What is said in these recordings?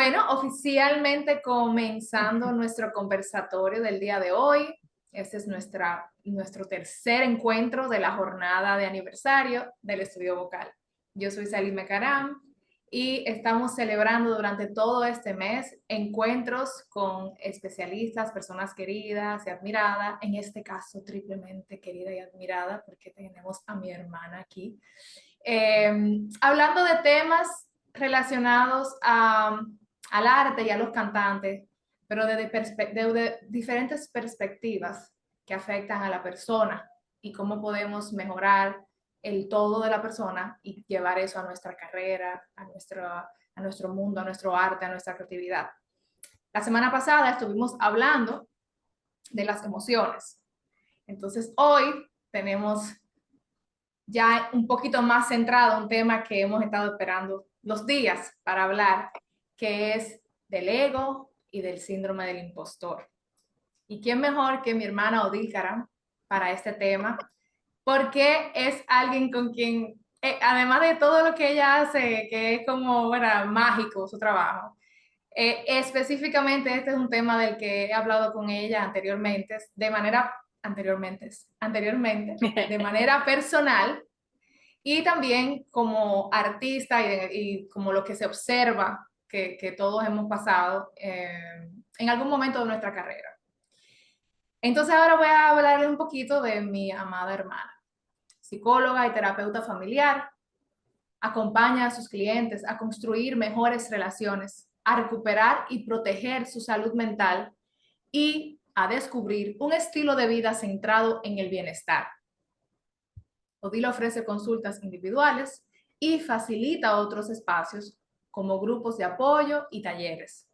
Bueno, oficialmente comenzando nuestro conversatorio del día de hoy. Este es nuestro tercer encuentro de la jornada de aniversario del estudio vocal. Yo soy Salime Karam y estamos celebrando durante todo este mes encuentros con especialistas, personas queridas y admiradas, en este caso triplemente querida y admirada porque tenemos a mi hermana aquí, hablando de temas relacionados al arte y a los cantantes, pero de diferentes perspectivas que afectan a la persona y cómo podemos mejorar el todo de la persona y llevar eso a nuestra carrera, a nuestro mundo, a nuestro arte, a nuestra creatividad. La semana pasada estuvimos hablando de las emociones. Entonces hoy tenemos ya un poquito más centrado, un tema que hemos estado esperando los días para hablar, que es del ego y del síndrome del impostor. ¿Y quién mejor que mi hermana Odil Karam para este tema? Porque es alguien con quien, además de todo lo que ella hace, que es como, bueno, mágico su trabajo, específicamente este es un tema del que he hablado con ella anteriormente, de manera personal, y también como artista y como lo que se observa que todos hemos pasado en algún momento de nuestra carrera. Entonces ahora voy a hablarle un poquito de mi amada hermana, psicóloga y terapeuta familiar. Acompaña a sus clientes a construir mejores relaciones, a recuperar y proteger su salud mental y a descubrir un estilo de vida centrado en el bienestar. Odil ofrece consultas individuales y facilita otros espacios como grupos de apoyo y talleres.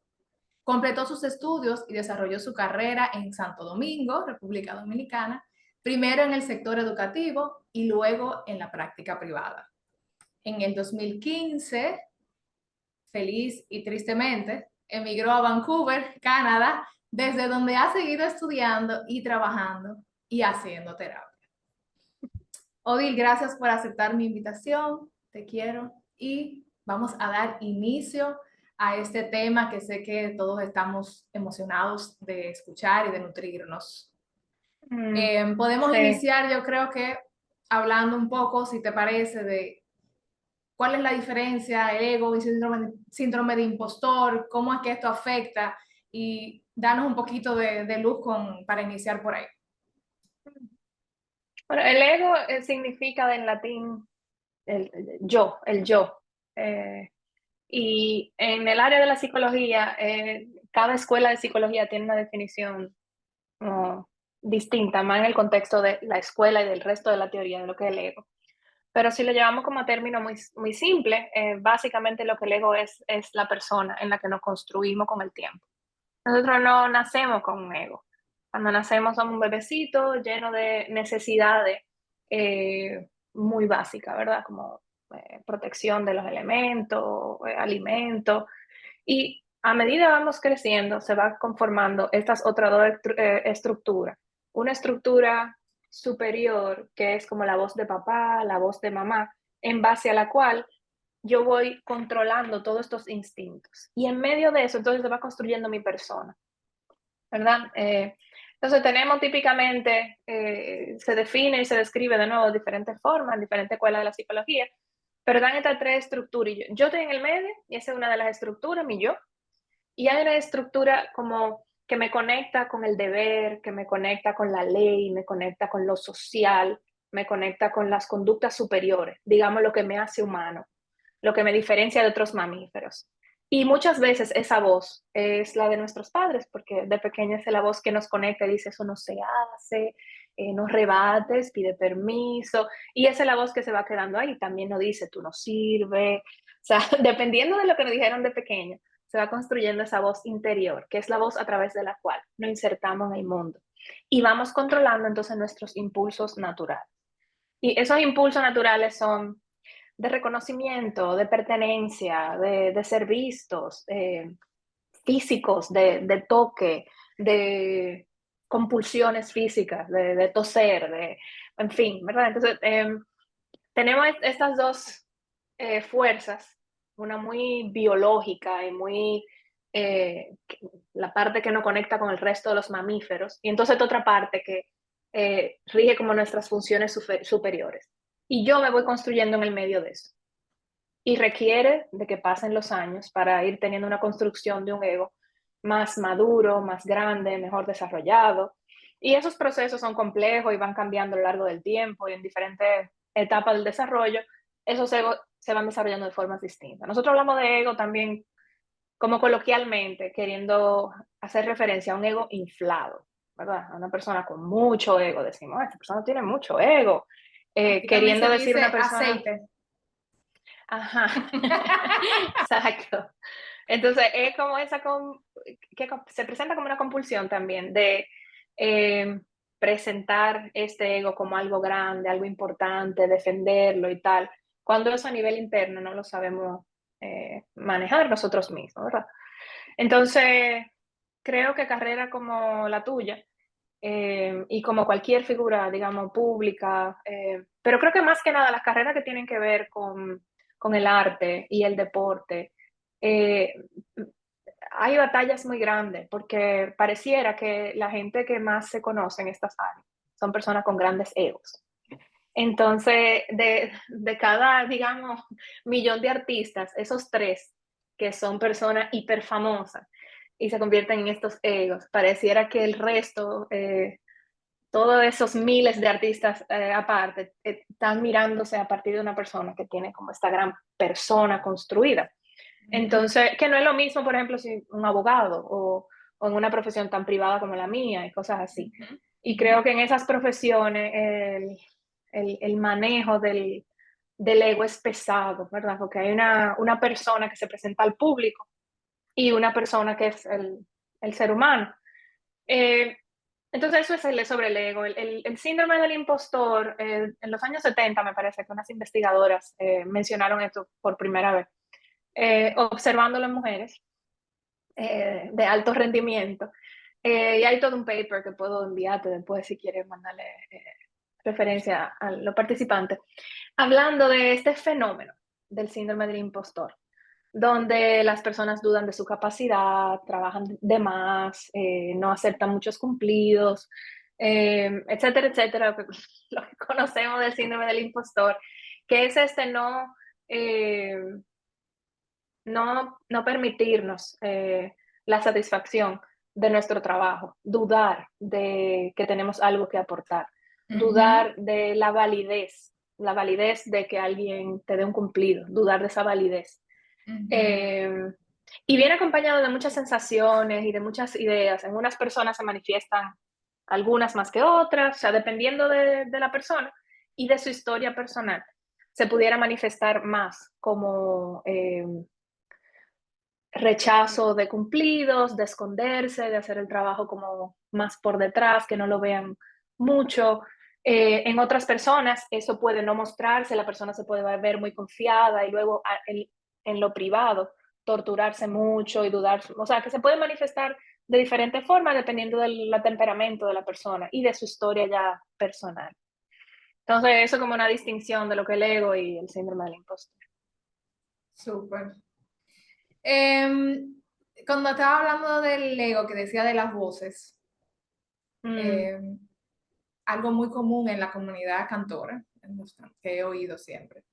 Completó sus estudios y desarrolló su carrera en Santo Domingo, República Dominicana, primero en el sector educativo y luego en la práctica privada. En el 2015, feliz y tristemente, emigró a Vancouver, Canadá, desde donde ha seguido estudiando y trabajando y haciendo terapia. Odil, gracias por aceptar mi invitación, te quiero y vamos a dar inicio a este tema que sé que todos estamos emocionados de escuchar y de nutrirnos. Podemos Sí. iniciar, yo creo que hablando un poco, si te parece, de cuál es la diferencia, el ego y síndrome de impostor, cómo es que esto afecta y darnos un poquito de luz para iniciar por ahí. Bueno, el ego significa en latín el yo. Eh, y en el área de la psicología, cada escuela de psicología tiene una definición como distinta, más en el contexto de la escuela y del resto de la teoría de lo que es el ego. Pero si lo llevamos como término muy, muy simple, básicamente lo que el ego es la persona en la que nos construimos con el tiempo. Nosotros no nacemos con un ego. Cuando nacemos somos un bebecito lleno de necesidades muy básicas, ¿verdad? Como protección de los elementos, alimento. Y a medida que vamos creciendo, se va conformando estas otras dos estructuras. Una estructura superior, que es como la voz de papá, la voz de mamá, en base a la cual yo voy controlando todos estos instintos. Y en medio de eso, entonces se va construyendo mi persona, ¿verdad? Entonces tenemos típicamente, se define y se describe de nuevo de diferentes formas, en diferentes escuelas de la psicología, pero dan estas tres estructuras. Y yo estoy en el medio, y esa es una de las estructuras, mi yo. Y hay una estructura como que me conecta con el deber, que me conecta con la ley, me conecta con lo social, me conecta con las conductas superiores, digamos lo que me hace humano, lo que me diferencia de otros mamíferos. Y muchas veces esa voz es la de nuestros padres, porque de pequeña es la voz que nos conecta y dice, eso no se hace, no rebates, pide permiso, y esa es la voz que se va quedando ahí, también nos dice, tú no sirves, o sea, dependiendo de lo que nos dijeron de pequeño, se va construyendo esa voz interior, que es la voz a través de la cual nos insertamos en el mundo. Y vamos controlando entonces nuestros impulsos naturales. Y esos impulsos naturales son de reconocimiento, de pertenencia, de ser vistos, físicos, de toque, de compulsiones físicas, de toser, en fin, ¿verdad? Entonces, tenemos estas dos fuerzas, una muy biológica y muy la parte que nos conecta con el resto de los mamíferos, y entonces otra parte que rige como nuestras funciones superiores. Y yo me voy construyendo en el medio de eso. Y requiere de que pasen los años para ir teniendo una construcción de un ego más maduro, más grande, mejor desarrollado. Y esos procesos son complejos y van cambiando a lo largo del tiempo y en diferentes etapas del desarrollo, esos egos se van desarrollando de formas distintas. Nosotros hablamos de ego también como coloquialmente, queriendo hacer referencia a un ego inflado, ¿verdad? A una persona con mucho ego. Decimos, esta persona tiene mucho ego. Aquí también Queriendo se decir dice una persona... aceite. Ajá, exacto. Entonces, es como esa que se presenta como una compulsión también de presentar este ego como algo grande, algo importante, defenderlo y tal, cuando eso a nivel interno no lo sabemos manejar nosotros mismos, ¿verdad? Entonces, creo que carrera como la tuya y como cualquier figura, digamos, pública, pero creo que más que nada las carreras que tienen que ver con el arte y el deporte, eh, hay batallas muy grandes porque pareciera que la gente que más se conoce en estas áreas son personas con grandes egos. Entonces, de cada, digamos, millón de artistas, esos tres que son personas hiperfamosas y se convierten en estos egos, pareciera que el resto, todos esos miles de artistas aparte, están mirándose a partir de una persona que tiene como esta gran persona construida. Entonces, que no es lo mismo, por ejemplo, si un abogado o en una profesión tan privada como la mía y cosas así. Y creo que en esas profesiones el manejo del ego es pesado, ¿verdad? Porque hay una persona que se presenta al público y una persona que es el ser humano. Eh, entonces eso es sobre el ego. El síndrome del impostor, en los años 70 me parece que unas investigadoras mencionaron esto por primera vez, observándolo en mujeres de alto rendimiento. Y hay todo un paper que puedo enviarte después si quieres mandarle referencia a los participantes, hablando de este fenómeno del síndrome del impostor, donde las personas dudan de su capacidad, trabajan de más, no aceptan muchos cumplidos, etcétera, etcétera, lo que conocemos del síndrome del impostor, que es este no permitirnos la satisfacción de nuestro trabajo, dudar de que tenemos algo que aportar, dudar de la validez de que alguien te dé un cumplido, dudar de esa validez. Y viene acompañado de muchas sensaciones y de muchas ideas. En unas personas se manifiestan algunas más que otras, o sea, dependiendo de la persona y de su historia personal. Se pudiera manifestar más como rechazo de cumplidos, de esconderse, de hacer el trabajo como más por detrás, que no lo vean mucho. En otras personas eso puede no mostrarse, la persona se puede ver muy confiada y luego en lo privado torturarse mucho y dudar, o sea, que se puede manifestar de diferentes formas dependiendo del temperamento de la persona y de su historia ya personal. Entonces, eso como una distinción de lo que es el ego y el síndrome del impostor. Súper. Cuando estaba hablando del ego, que decía de las voces, algo muy común en la comunidad cantora, que he oído siempre,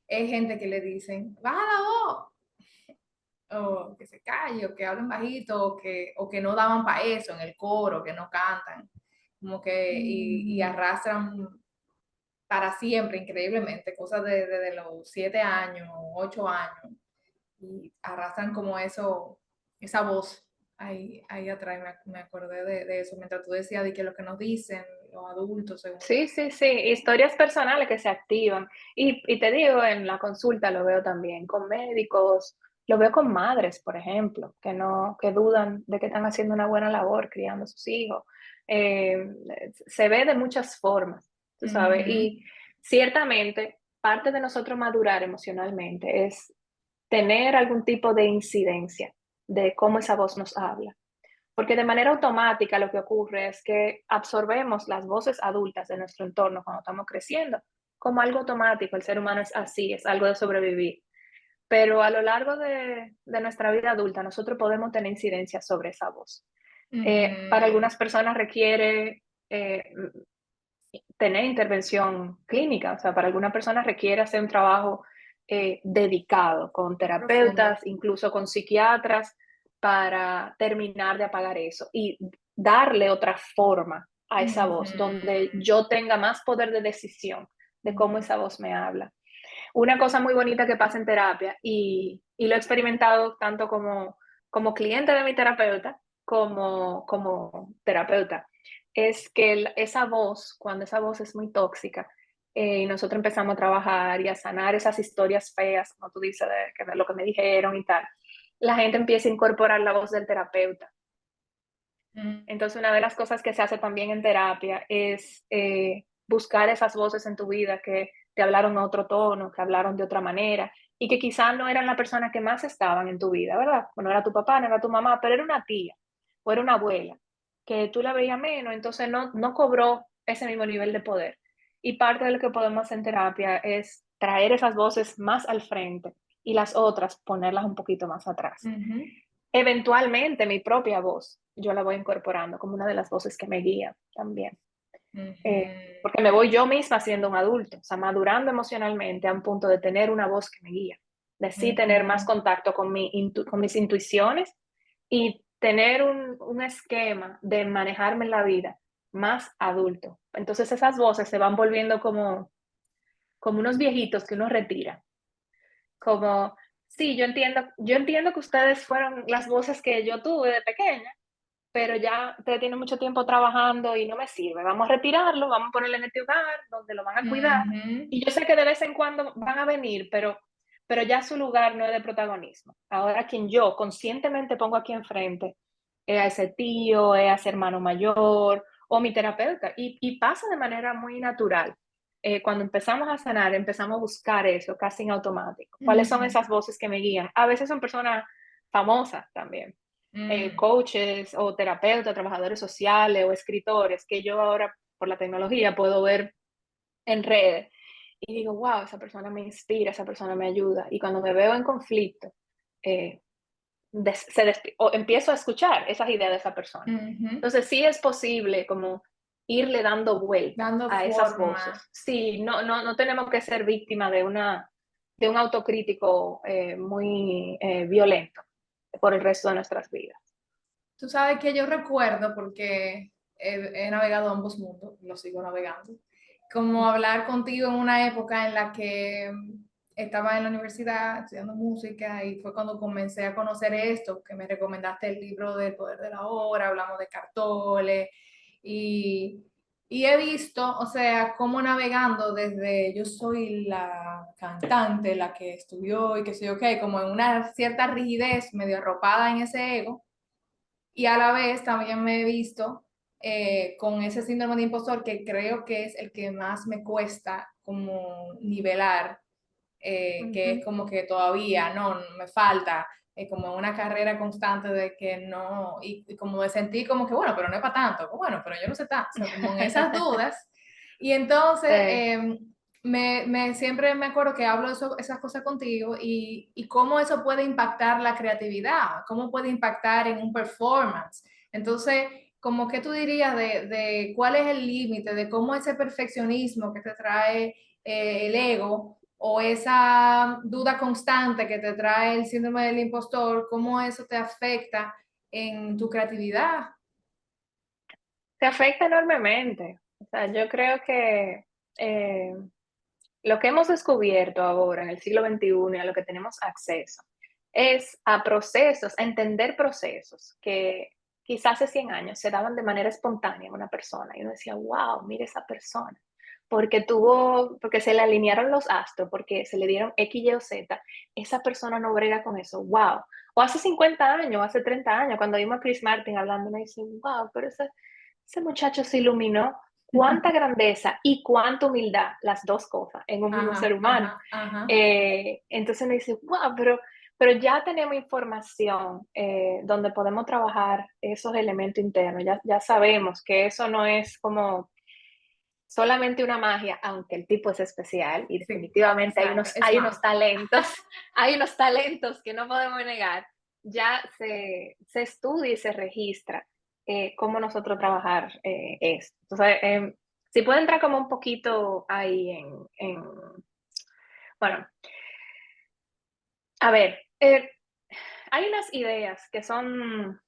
es gente que le dicen, baja la voz, o que se calle, o que hablen bajito, o que no daban para eso en el coro, que no cantan, como que, y arrastran para siempre, increíblemente, cosas desde los 7 años, 8 años, y arrastran como eso, esa voz ahí atrás. Me acordé de eso, mientras tú decías de que lo que nos dicen los adultos, según. Sí, sí, sí, historias personales que se activan. Y te digo, en la consulta lo veo también con médicos, lo veo con madres, por ejemplo, que dudan de que están haciendo una buena labor criando a sus hijos. Eh, Se ve de muchas formas, tú sabes, y ciertamente parte de nosotros madurar emocionalmente es tener algún tipo de incidencia de cómo esa voz nos habla. Porque de manera automática lo que ocurre es que absorbemos las voces adultas de nuestro entorno cuando estamos creciendo como algo automático. El ser humano es así, es algo de sobrevivir. pero a lo largo de nuestra vida adulta nosotros podemos tener incidencia sobre esa voz. Para Ujú. algunas personas requiere tener intervención clínica, o sea, para algunas personas requiere hacer un trabajo dedicado con Qué profundo. terapeutas, incluso con psiquiatras, para terminar de apagar eso y darle otra forma a esa Ujú. voz, donde yo tenga más poder de decisión de cómo Ujú. esa voz me habla. Una cosa muy bonita que pasa en terapia, y lo he experimentado tanto como cliente de mi terapeuta, como terapeuta, es que esa voz, cuando esa voz es muy tóxica, y nosotros empezamos a trabajar y a sanar esas historias feas, como tú dices, de lo que me dijeron y tal, la gente empieza a incorporar la voz del terapeuta. Mm. Entonces, una de las cosas que se hace también en terapia es buscar esas voces en tu vida que te hablaron a otro tono, que hablaron de otra manera y que quizás no eran la persona que más estaban en tu vida, ¿verdad? Bueno, era tu papá, no era tu mamá, pero era una tía o era una abuela que tú la veías menos, entonces no cobró ese mismo nivel de poder. Y parte de lo que podemos hacer en terapia es traer esas voces más al frente y las otras ponerlas un poquito más atrás. Ujú. Eventualmente mi propia voz, yo la voy incorporando como una de las voces que me guía también, Ujú. porque me voy yo misma siendo un adulto, o sea, madurando emocionalmente a un punto de tener una voz que me guía, de sí tener más Ujú. contacto con mis intuiciones y tener un esquema de manejarme en la vida más adulto. Entonces esas voces se van volviendo como unos viejitos que uno retira, como, sí, yo entiendo que ustedes fueron las voces que yo tuve de pequeña, pero ya usted tiene mucho tiempo trabajando y no me sirve. Vamos a retirarlo, vamos a ponerlo en este hogar donde lo van a cuidar. Ujú. Y yo sé que de vez en cuando van a venir, pero ya su lugar no es de protagonismo. Ahora quien yo conscientemente pongo aquí enfrente es a ese tío, es a ese hermano mayor o mi terapeuta. Y pasa de manera muy natural. Cuando empezamos a sanar, empezamos a buscar eso casi en automático. ¿Cuáles son Ujú. esas voces que me guían? A veces son personas famosas también, Mm. coaches o terapeutas, trabajadores sociales o escritores que yo ahora por la tecnología puedo ver en redes y digo, wow, esa persona me inspira, esa persona me ayuda. Y cuando me veo en conflicto, eh, o empiezo a escuchar esas ideas de esa persona. Ujú. Entonces sí es posible como irle dando vuelta Dando a esas forma. voces. Sí, no tenemos que ser víctima de un autocrítico muy violento por el resto de nuestras vidas. Tú sabes que yo recuerdo, porque he navegado ambos mundos, lo sigo navegando, como hablar contigo en una época en la que estaba en la universidad estudiando música y fue cuando comencé a conocer esto, que me recomendaste el libro del poder de la hora, hablamos de Cartole y, y he visto, o sea, cómo navegando desde yo soy la cantante, la que estudió y que soy ok, como en una cierta rigidez medio arropada en ese ego y a la vez también me he visto con ese síndrome de impostor que creo que es el que más me cuesta como nivelar, que es Ujú. como que todavía no me falta, como una carrera constante de que no, y como de sentir como que bueno, pero no es para tanto, bueno, pero yo no sé tanto, o sea, como en esas dudas. Y entonces, Sí. siempre me acuerdo que hablo esas cosas contigo y cómo eso puede impactar la creatividad, cómo puede impactar en un performance. Entonces, como que tú dirías de cuál es el límite, de cómo ese perfeccionismo que te trae el ego o esa duda constante que te trae el síndrome del impostor, cómo eso te afecta en tu creatividad. Te afecta enormemente. O sea, yo creo que eh, lo que hemos descubierto ahora en el siglo XXI y a lo que tenemos acceso es a procesos, a entender procesos que quizás hace 100 años se daban de manera espontánea en una persona y uno decía, wow, mire esa persona, porque se le alinearon los astros, porque se le dieron X, Y o Z, esa persona no brega con eso, wow. O hace 50 años, o hace 30 años, cuando vimos a Chris Martin hablando, me dicen, wow, pero ese muchacho se iluminó. Cuánta grandeza y cuánta humildad, las dos cosas, en un mismo ser Ajá, humano. ajá, ajá. Entonces me dice, wow, pero ya tenemos información donde podemos trabajar esos elementos internos, ya sabemos que eso no es como solamente una magia, aunque el tipo es especial y Sí, definitivamente exacto, hay es unos más. talentos, hay unos talentos que no podemos negar, ya se estudia y se registra cómo nosotros trabajar esto. Entonces, si puedo entrar como un poquito ahí bueno, a ver, hay unas ideas que son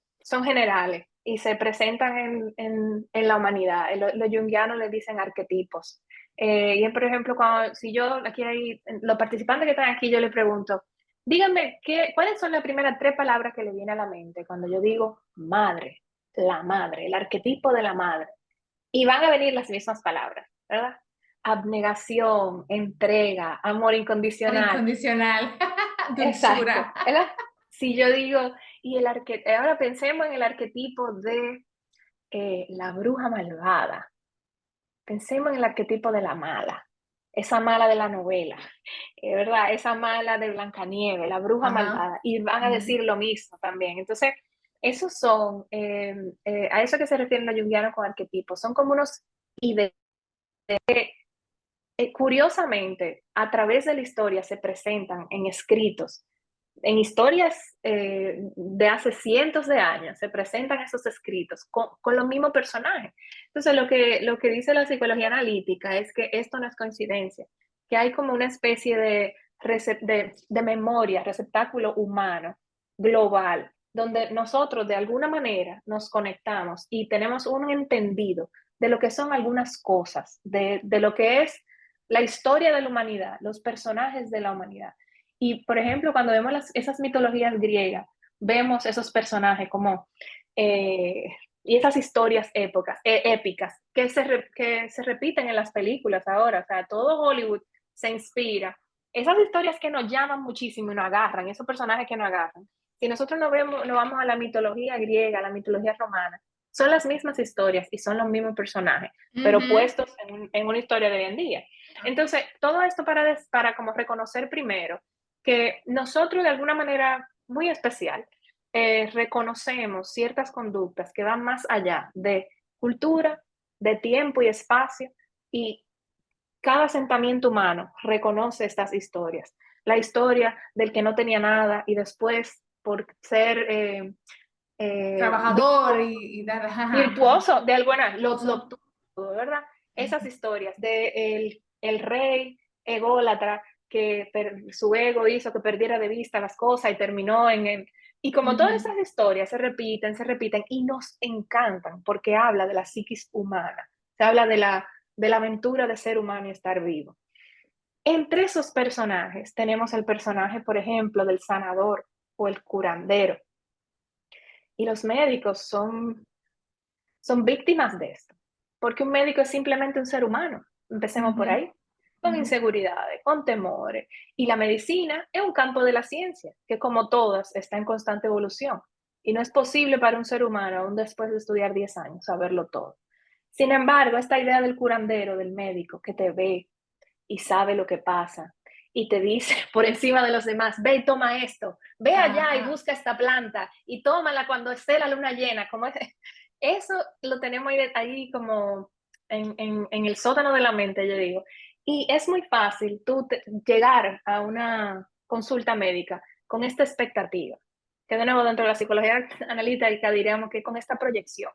generales y se presentan en la humanidad. Los junguianos le dicen arquetipos. Y por ejemplo, si yo aquí hay los participantes que están aquí, yo les pregunto, díganme, ¿cuáles son las primeras 3 palabras que le viene a la mente cuando yo digo madre, la madre, el arquetipo de la madre? Y van a venir las mismas palabras, ¿verdad? Abnegación, entrega, amor Amor incondicional. incondicional, Exacto, dulzura. ¿verdad? Si yo digo, ahora pensemos en el arquetipo de la bruja malvada, pensemos en el arquetipo de la mala, esa mala de la novela, ¿verdad? Esa mala de Blancanieves, la bruja Ajá. malvada, y van a Ujú. decir lo mismo también. Entonces, esos son, a eso que se refieren los junguianos con arquetipos, son como unos ideas. Curiosamente, a través de la historia se presentan en escritos, en historias de hace cientos de años, se presentan esos escritos con los mismos personajes. Entonces, lo que dice la psicología analítica es que esto no es coincidencia, que hay como una especie de memoria, receptáculo humano, global, donde nosotros de alguna manera nos conectamos y tenemos un entendido de lo que son algunas cosas, de lo que es la historia de la humanidad, los personajes de la humanidad. Y, por ejemplo, cuando vemos esas mitologías griegas, vemos esos personajes como, y esas historias épicas que se repiten en las películas ahora, o sea, todo Hollywood se inspira. Esas historias que nos llaman muchísimo y nos agarran, esos personajes que nos agarran. Si nosotros nos vamos a la mitología griega, a la mitología romana, son las mismas historias y son los mismos personajes, pero Ujú. puestos en una historia de hoy en día. Entonces, todo esto para como reconocer primero que nosotros de alguna manera muy especial reconocemos ciertas conductas que van más allá de cultura, de tiempo y espacio, y cada asentamiento humano reconoce estas historias. La historia del que no tenía nada y después por ser Trabajador y ajá, virtuoso de alguna, lo virtuoso. obtuvo todo, ¿verdad? Esas Ujú. historias de el rey ególatra que su ego hizo que perdiera de vista las cosas y terminó y como todas Ujú. esas historias se repiten y nos encantan porque habla de la psiquis humana, se habla de la aventura de ser humano y estar vivo. Entre esos personajes tenemos el personaje, por ejemplo, del sanador o el curandero. Y los médicos son víctimas de esto, porque un médico es simplemente un ser humano, empecemos por Ujú. ahí, con Ujú. inseguridades, con temores, y la medicina es un campo de la ciencia, que como todas está en constante evolución, y no es posible para un ser humano, aún después de estudiar 10 años, saberlo todo. Sin embargo, esta idea del curandero, del médico, que te ve y sabe lo que pasa, y te dice por encima de los demás, ve y toma esto, ve allá y Ajá. busca esta planta y tómala cuando esté la luna llena, como eso lo tenemos ahí como en el sótano de la mente, yo digo. Y es muy fácil tú llegar a una consulta médica con esta expectativa, que de nuevo dentro de la psicología analítica diríamos que con esta proyección.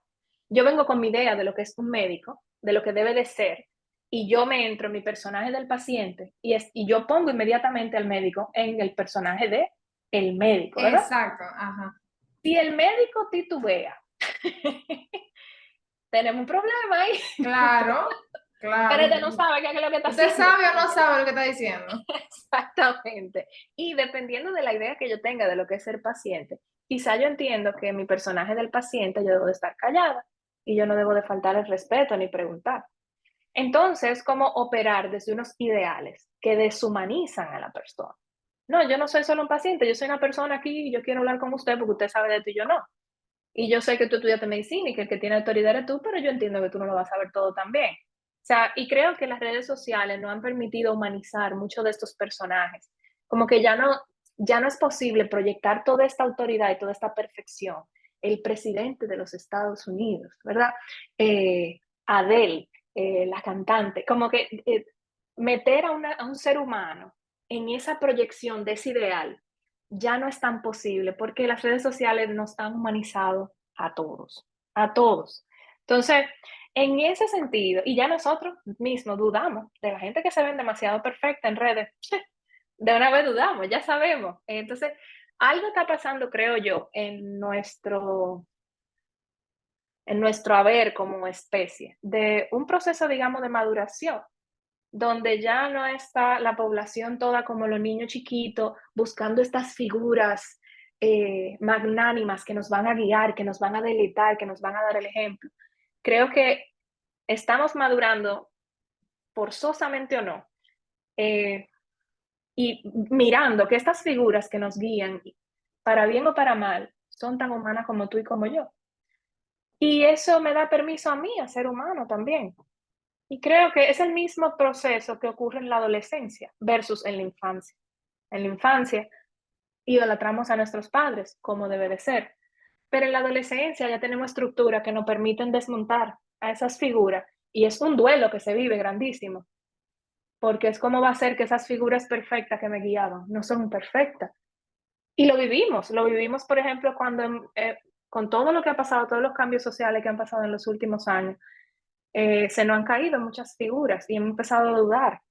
Yo vengo con mi idea de lo que es un médico, de lo que debe de ser, y yo me entro en mi personaje del paciente y yo pongo inmediatamente al médico en el personaje de el médico, ¿verdad? Exacto, ajá. Si el médico titubea, tenemos un problema ahí. Claro, Pero claro. ella no sabe qué es lo que está ¿Usted haciendo. sabe o no sabe lo que está diciendo? Exactamente. Y dependiendo de la idea que yo tenga de lo que es ser paciente, quizá yo entiendo que mi personaje del paciente yo debo de estar callada y yo no debo de faltar el respeto ni preguntar. Entonces, ¿cómo operar desde unos ideales que deshumanizan a la persona? No, yo no soy solo un paciente, yo soy una persona aquí y yo quiero hablar con usted porque usted sabe de esto y yo no. Y yo sé que tú estudiaste medicina y que el que tiene autoridad eres tú, pero yo entiendo que tú no lo vas a saber todo también. O sea, y creo que las redes sociales nos han permitido humanizar muchos de estos personajes. Como que ya no es posible proyectar toda esta autoridad y toda esta perfección. El presidente de los Estados Unidos, ¿verdad? Adele, la cantante, como que meter a un ser humano en esa proyección de ese ideal ya no es tan posible porque las redes sociales nos han humanizado a todos, a todos. Entonces, en ese sentido, y ya nosotros mismos dudamos de la gente que se ven demasiado perfecta en redes, de una vez dudamos, ya sabemos. Entonces, algo está pasando, creo yo, en nuestro haber como especie, de un proceso, digamos, de maduración, donde ya no está la población toda como los niños chiquitos buscando estas figuras magnánimas que nos van a guiar, que nos van a deleitar, que nos van a dar el ejemplo. Creo que estamos madurando, forzosamente o no, eh, y mirando que estas figuras que nos guían, para bien o para mal, son tan humanas como tú y como yo. Y eso me da permiso a mí, a ser humano también. Y creo que es el mismo proceso que ocurre en la adolescencia versus en la infancia. En la infancia idolatramos a nuestros padres, como debe de ser, pero en la adolescencia ya tenemos estructuras que nos permiten desmontar a esas figuras y es un duelo que se vive grandísimo, porque es como va a ser que esas figuras perfectas que me guiaban no son perfectas. Y lo vivimos, por ejemplo, cuando con todo lo que ha pasado, todos los cambios sociales que han pasado en los últimos años, se nos han caído muchas figuras y hemos empezado a dudar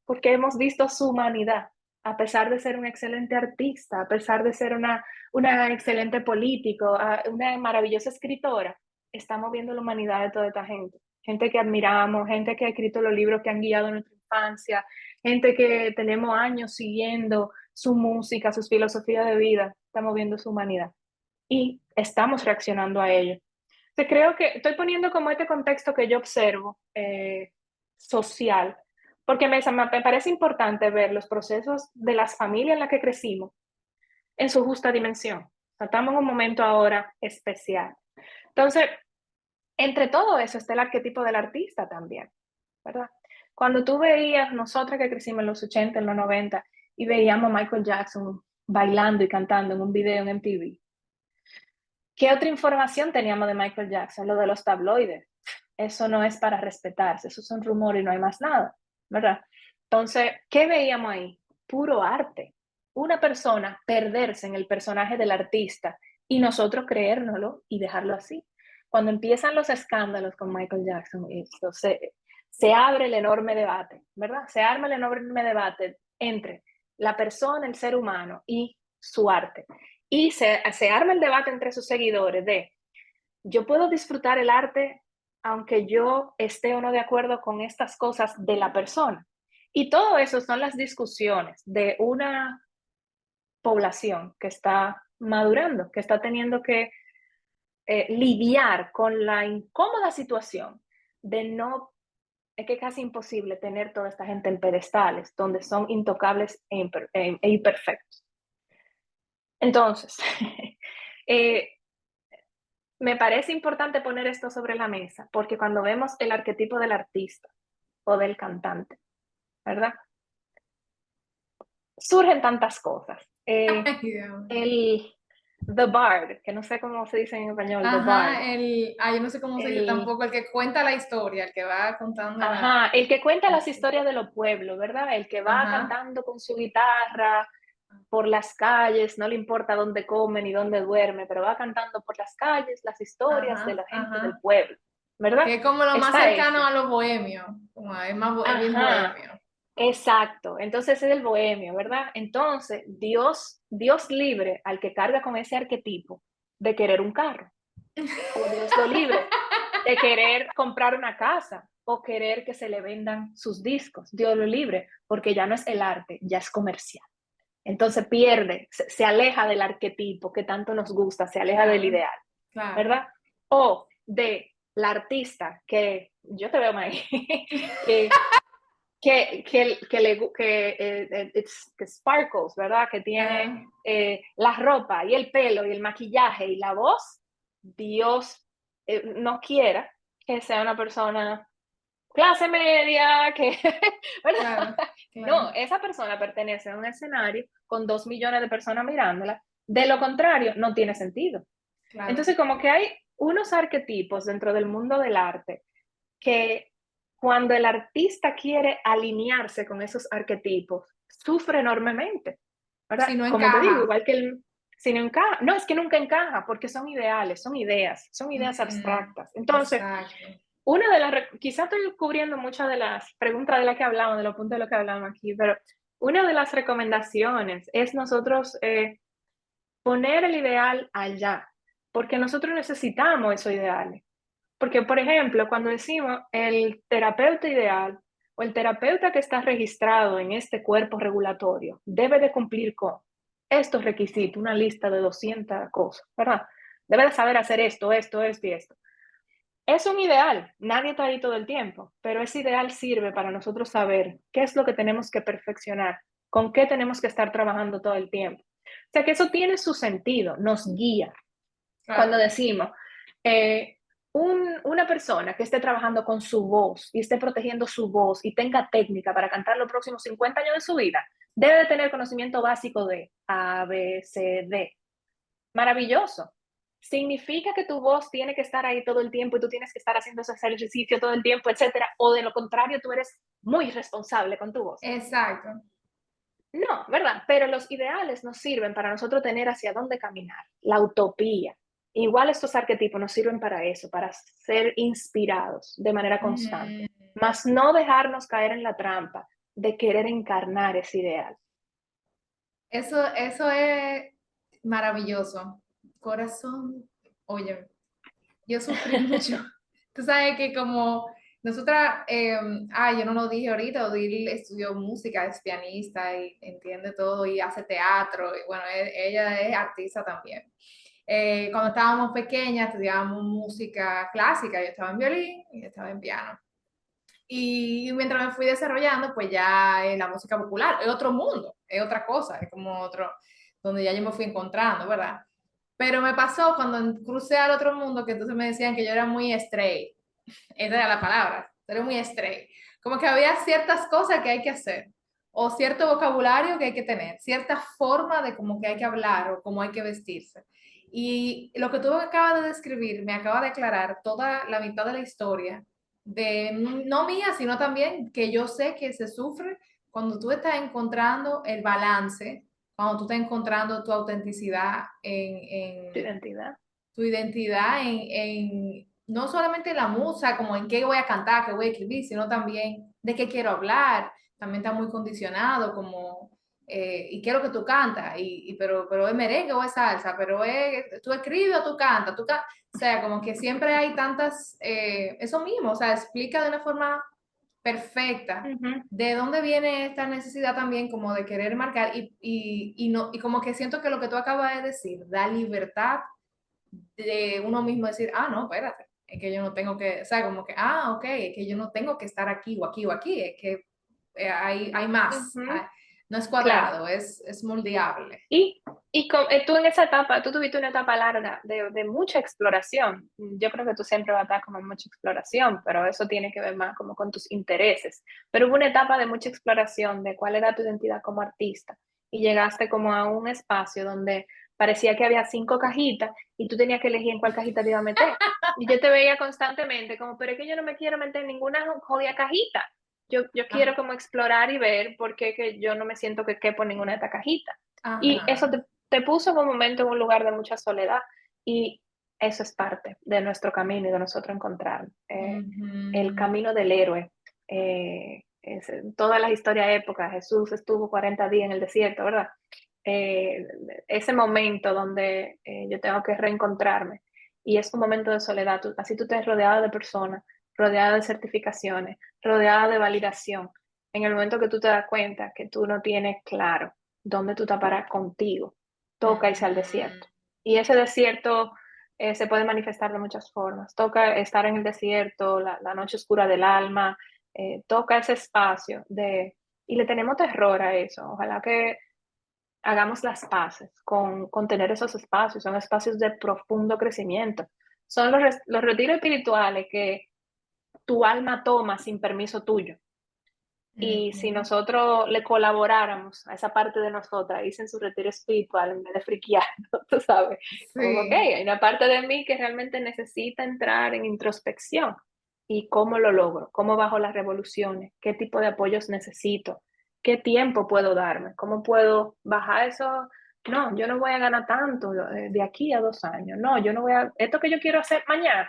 porque hemos visto su humanidad, a pesar de ser un excelente artista, a pesar de ser una excelente político, una maravillosa escritora, estamos viendo la humanidad de toda esta gente. Gente que admiramos, gente que ha escrito los libros que han guiado nuestra infancia, gente que tenemos años siguiendo su música, sus filosofías de vida, estamos viendo su humanidad y estamos reaccionando a ello. Entonces, creo que estoy poniendo como este contexto que yo observo social, porque me parece importante ver los procesos de las familias en las que crecimos en su justa dimensión. O sea, estamos en un momento ahora especial. Entonces, entre todo eso está el arquetipo del artista también, ¿verdad? Cuando tú veías, nosotras que crecimos en los 80, en los 90, y veíamos a Michael Jackson bailando y cantando en un video en MTV, ¿qué otra información teníamos de Michael Jackson? Lo de los tabloides. Eso no es para respetarse, eso son rumores y no hay más nada, ¿verdad? Entonces, ¿qué veíamos ahí? Puro arte. Una persona perderse en el personaje del artista y nosotros creérnoslo y dejarlo así. Cuando empiezan los escándalos con Michael Jackson, eso se abre el enorme debate, ¿verdad? Se arma el enorme debate entre la persona, el ser humano y su arte. Y se arma el debate entre sus seguidores de, yo puedo disfrutar el arte aunque yo esté o no de acuerdo con estas cosas de la persona. Y todo eso son las discusiones de una población que está madurando, que está teniendo que lidiar con la incómoda situación de no, es que es casi imposible tener toda esta gente en pedestales donde son intocables e imperfectos. Entonces, eh, me parece importante poner esto sobre la mesa, porque cuando vemos el arquetipo del artista o del cantante, ¿verdad? Surgen tantas cosas. Ay, Dios. El The Bard, que no sé cómo se dice en español, The Bard. Ajá, yo no sé cómo se dice El, tampoco, el que cuenta la historia, el que va contando la... ajá, el que cuenta las historias de los pueblos, ¿verdad? El que va Ajá, cantando con su guitarra por las calles, no le importa dónde come ni dónde duerme, pero va cantando por las calles las historias de ajá, la gente del ajá. pueblo, ¿verdad? Que es como lo más Está cercano ese. a lo bohemio, como es más es bien Ajá, bohemio. exacto. Entonces es el bohemio, ¿verdad? Entonces, Dios libre al que carga con ese arquetipo de querer un carro, o Dios lo libre de querer comprar una casa o querer que se le vendan sus discos. Dios lo libre, porque ya no es el arte, ya es comercial. Entonces pierde, se aleja del arquetipo que tanto nos gusta, se aleja del Claro, ideal, claro. ¿verdad? O de la artista que yo te veo ahí, que que sparkles, ¿verdad? Que tiene Ajá. la ropa y el pelo y el maquillaje y la voz, Dios no quiera que sea una persona clase media, que, ¿verdad? Claro, No, claro, esa persona pertenece a un escenario con 2 millones de personas mirándola. De lo contrario, no tiene sentido. claro. Entonces, como que hay unos arquetipos dentro del mundo del arte que cuando el artista quiere alinearse con esos arquetipos, sufre enormemente, Si ¿verdad? no Como te digo, encaja. igual que el, si no encaja, no es que nunca encaja, porque son ideales, son ideas Mm, abstractas. Entonces, exacto. una de las, quizás estoy cubriendo muchas de las preguntas de las que hablamos, de los puntos de los que hablamos aquí, pero una de las recomendaciones es nosotros poner el ideal allá, porque nosotros necesitamos esos ideales. Porque, por ejemplo, cuando decimos el terapeuta ideal o el terapeuta que está registrado en este cuerpo regulatorio debe de cumplir con estos requisitos, una lista de 200 cosas, ¿verdad? Debe de saber hacer esto, esto, esto y esto. Es un ideal, nadie está ahí todo el tiempo, pero ese ideal sirve para nosotros saber qué es lo que tenemos que perfeccionar, con qué tenemos que estar trabajando todo el tiempo. O sea que eso tiene su sentido, nos guía. Cuando Claro. decimos, eh, una persona que esté trabajando con su voz y esté protegiendo su voz y tenga técnica para cantar los próximos 50 años de su vida, debe de tener conocimiento básico de A, B, C, D. Maravilloso. Significa que tu voz tiene que estar ahí todo el tiempo y tú tienes que estar haciendo ese ejercicio todo el tiempo, etcétera, o de lo contrario, tú eres muy responsable con tu voz. Exacto. No, ¿verdad? Pero los ideales nos sirven para nosotros tener hacia dónde caminar, la utopía. Igual estos arquetipos nos sirven para eso, para ser inspirados de manera constante, Mm, más no dejarnos caer en la trampa de querer encarnar ese ideal. eso es maravilloso. Corazón, oye, yo sufrí mucho. Tú sabes que como nosotras, yo no lo dije ahorita, Odil estudió música, es pianista y entiende todo y hace teatro, y bueno, ella es artista también. Cuando estábamos pequeñas estudiábamos música clásica, yo estaba en violín y yo estaba en piano. Y mientras me fui desarrollando, pues ya la música popular es otro mundo, es otra cosa, es como otro, donde ya yo me fui encontrando, ¿verdad? Pero me pasó cuando crucé al otro mundo que entonces me decían que yo era muy straight. Esa era la palabra, era muy straight. Como que había ciertas cosas que hay que hacer, o cierto vocabulario que hay que tener, cierta forma de cómo que hay que hablar o cómo hay que vestirse. Y lo que tú acabas de describir me acaba de aclarar toda la mitad de la historia, de no mía, sino también que yo sé que se sufre cuando tú estás encontrando el balance, cuando tú estás encontrando tu autenticidad Tu identidad. tu identidad no solamente la musa, como en qué voy a cantar, qué voy a escribir, sino también de qué quiero hablar. También está muy condicionado, como, y qué es lo que tú cantas, pero es merengue o es salsa, pero tú escribes o tú cantas, o sea, como que siempre hay tantas, eso mismo, o sea, explica de una forma perfecta Ujú, de dónde viene esta necesidad también como de querer marcar y no, y como que siento que lo que tú acabas de decir da libertad de uno mismo decir, no, espérate, es que yo no tengo que, o sea, como que, ok, es que yo no tengo que estar aquí o aquí o aquí, es que hay más, ujú, no es claro. cuadrado, es moldeable. Y, tú en esa etapa, tú tuviste una etapa larga de mucha exploración. Yo creo que tú siempre vas a estar como en mucha exploración, pero eso tiene que ver más como con tus intereses. Pero hubo una etapa de mucha exploración de cuál era tu identidad como artista y llegaste como a un espacio donde parecía que había 5 cajitas y tú tenías que elegir en cuál cajita te iba a meter. Y yo te veía constantemente como, pero es que yo no me quiero meter en ninguna jodida cajita. Yo quiero Ajá, como explorar y ver por qué que yo no me siento que quepo en ninguna de estas cajitas. Y eso ajá. te puso en un momento en un lugar de mucha soledad y eso es parte de nuestro camino y de nosotros encontrar el Ujú. camino del héroe. Todas las historias de época, Jesús estuvo 40 días en el desierto, ¿verdad? Eh, Ese momento donde yo tengo que reencontrarme y es un momento de soledad, así tú estás rodeada de personas, rodeada de certificaciones, rodeada de validación. En el momento que tú te das cuenta que tú no tienes claro dónde tú te paras contigo, toca irse al Ujú. desierto. Y ese desierto se puede manifestar de muchas formas. Toca estar en el desierto, la noche oscura del alma, toca ese espacio y le tenemos terror a eso. Ojalá que hagamos las paces con tener esos espacios, son espacios de profundo crecimiento. Son los retiros espirituales que tu alma toma sin permiso tuyo. Y si Ujú. nosotros le colaboráramos a esa parte de nosotras, hice en su retiro espiritual, en vez de friquear, tú sabes, como que Sí. hay una parte de mí que realmente necesita entrar en introspección. y cómo lo logro, cómo bajo las revoluciones, qué tipo de apoyos necesito, qué tiempo puedo darme, cómo puedo bajar eso. No, yo no voy a ganar tanto de aquí a 2 años. No, yo no voy a, esto que yo quiero hacer mañana,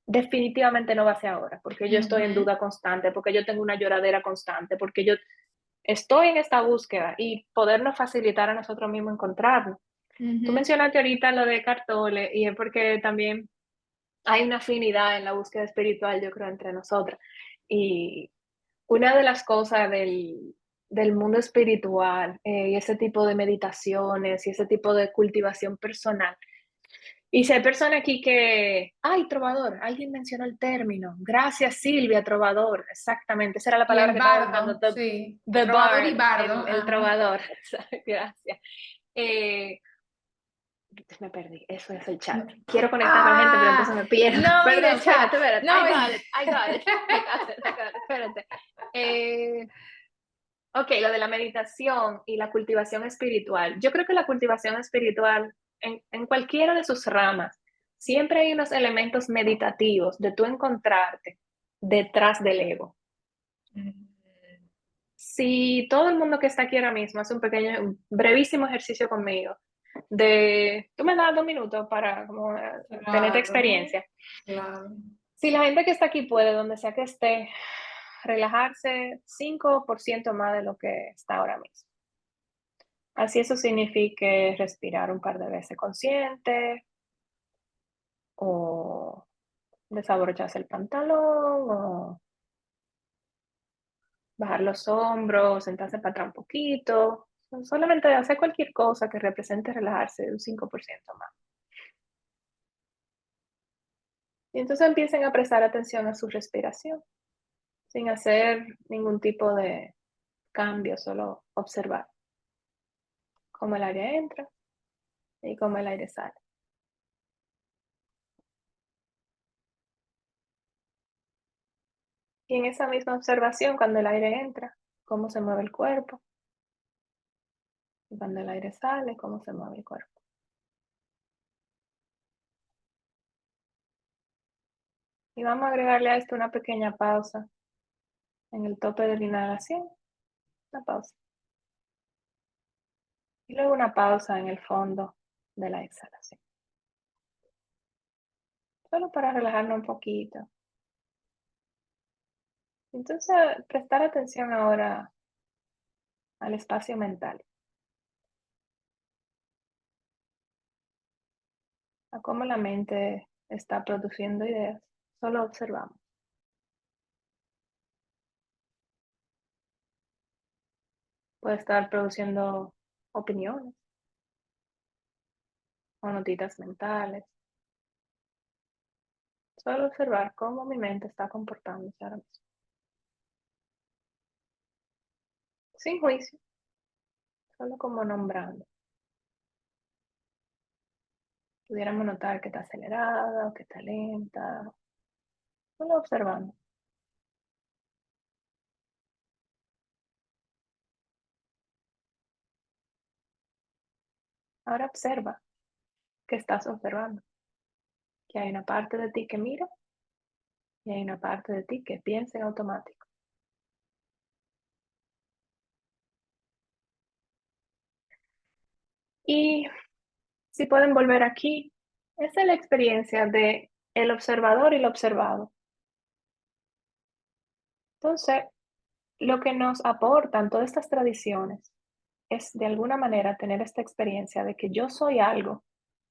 definitivamente no va a ser ahora, porque yo estoy en Ujú. duda constante, porque yo tengo una lloradera constante, porque yo estoy en esta búsqueda y podernos facilitar a nosotros mismos encontrarnos. Tú Ujú. mencionaste ahorita lo de Cartole y es porque también hay una afinidad en la búsqueda espiritual, yo creo, entre nosotras. Y una de las cosas del mundo espiritual y ese tipo de meditaciones y ese tipo de cultivación personal. Y si hay personas aquí que, ay, trovador, alguien mencionó el término. Gracias, Silvia, trovador. Exactamente, esa era la Y palabra el que estaba buscando. bardo, sí. The Trovador y bard, bardo. el Ajá. trovador. Gracias. Eh, me perdí, eso es el chat. Quiero conectar con la gente, pero entonces Ah, me pierdo. no, y Perdón, de chat. espérate. No, I got it, I got it, I got it, I got it. Espérate. Eh, ok, lo de la meditación y la cultivación espiritual. Yo creo que la cultivación espiritual, en cualquiera de sus ramas, siempre hay unos elementos meditativos de tú encontrarte detrás del ego. Si todo el mundo que está aquí ahora mismo hace un brevísimo ejercicio conmigo, tú me das 2 minutos para como, tener esta claro, experiencia. claro. Si la gente que está aquí puede, donde sea que esté, relajarse 5% más de lo que está ahora mismo. Así eso significa respirar un par de veces consciente o desabrocharse el pantalón o bajar los hombros, sentarse para atrás un poquito. Solamente hacer cualquier cosa que represente relajarse un 5% más. Y entonces empiecen a prestar atención a su respiración, sin hacer ningún tipo de cambio, solo observar cómo el aire entra y cómo el aire sale. Y en esa misma observación, cuando el aire entra, cómo se mueve el cuerpo, y cuando el aire sale, cómo se mueve el cuerpo. Y vamos a agregarle a esto una pequeña pausa en el tope de la inhalación, una pausa. Y luego una pausa en el fondo de la exhalación. Solo para relajarnos un poquito. Entonces, prestar atención ahora al espacio mental, a cómo la mente está produciendo ideas. Solo observamos. Puede estar produciendo opiniones o notitas mentales. Solo observar cómo mi mente está comportándose ahora mismo. Sin juicio, solo como nombrando. Pudiéramos notar que está acelerada o que está lenta. Solo observando. Ahora observa que estás observando. Que hay una parte de ti que mira y hay una parte de ti que piensa en automático. Y si pueden volver aquí, esa es la experiencia de el observador y el observado. Entonces, lo que nos aportan todas estas tradiciones es de alguna manera tener esta experiencia de que yo soy algo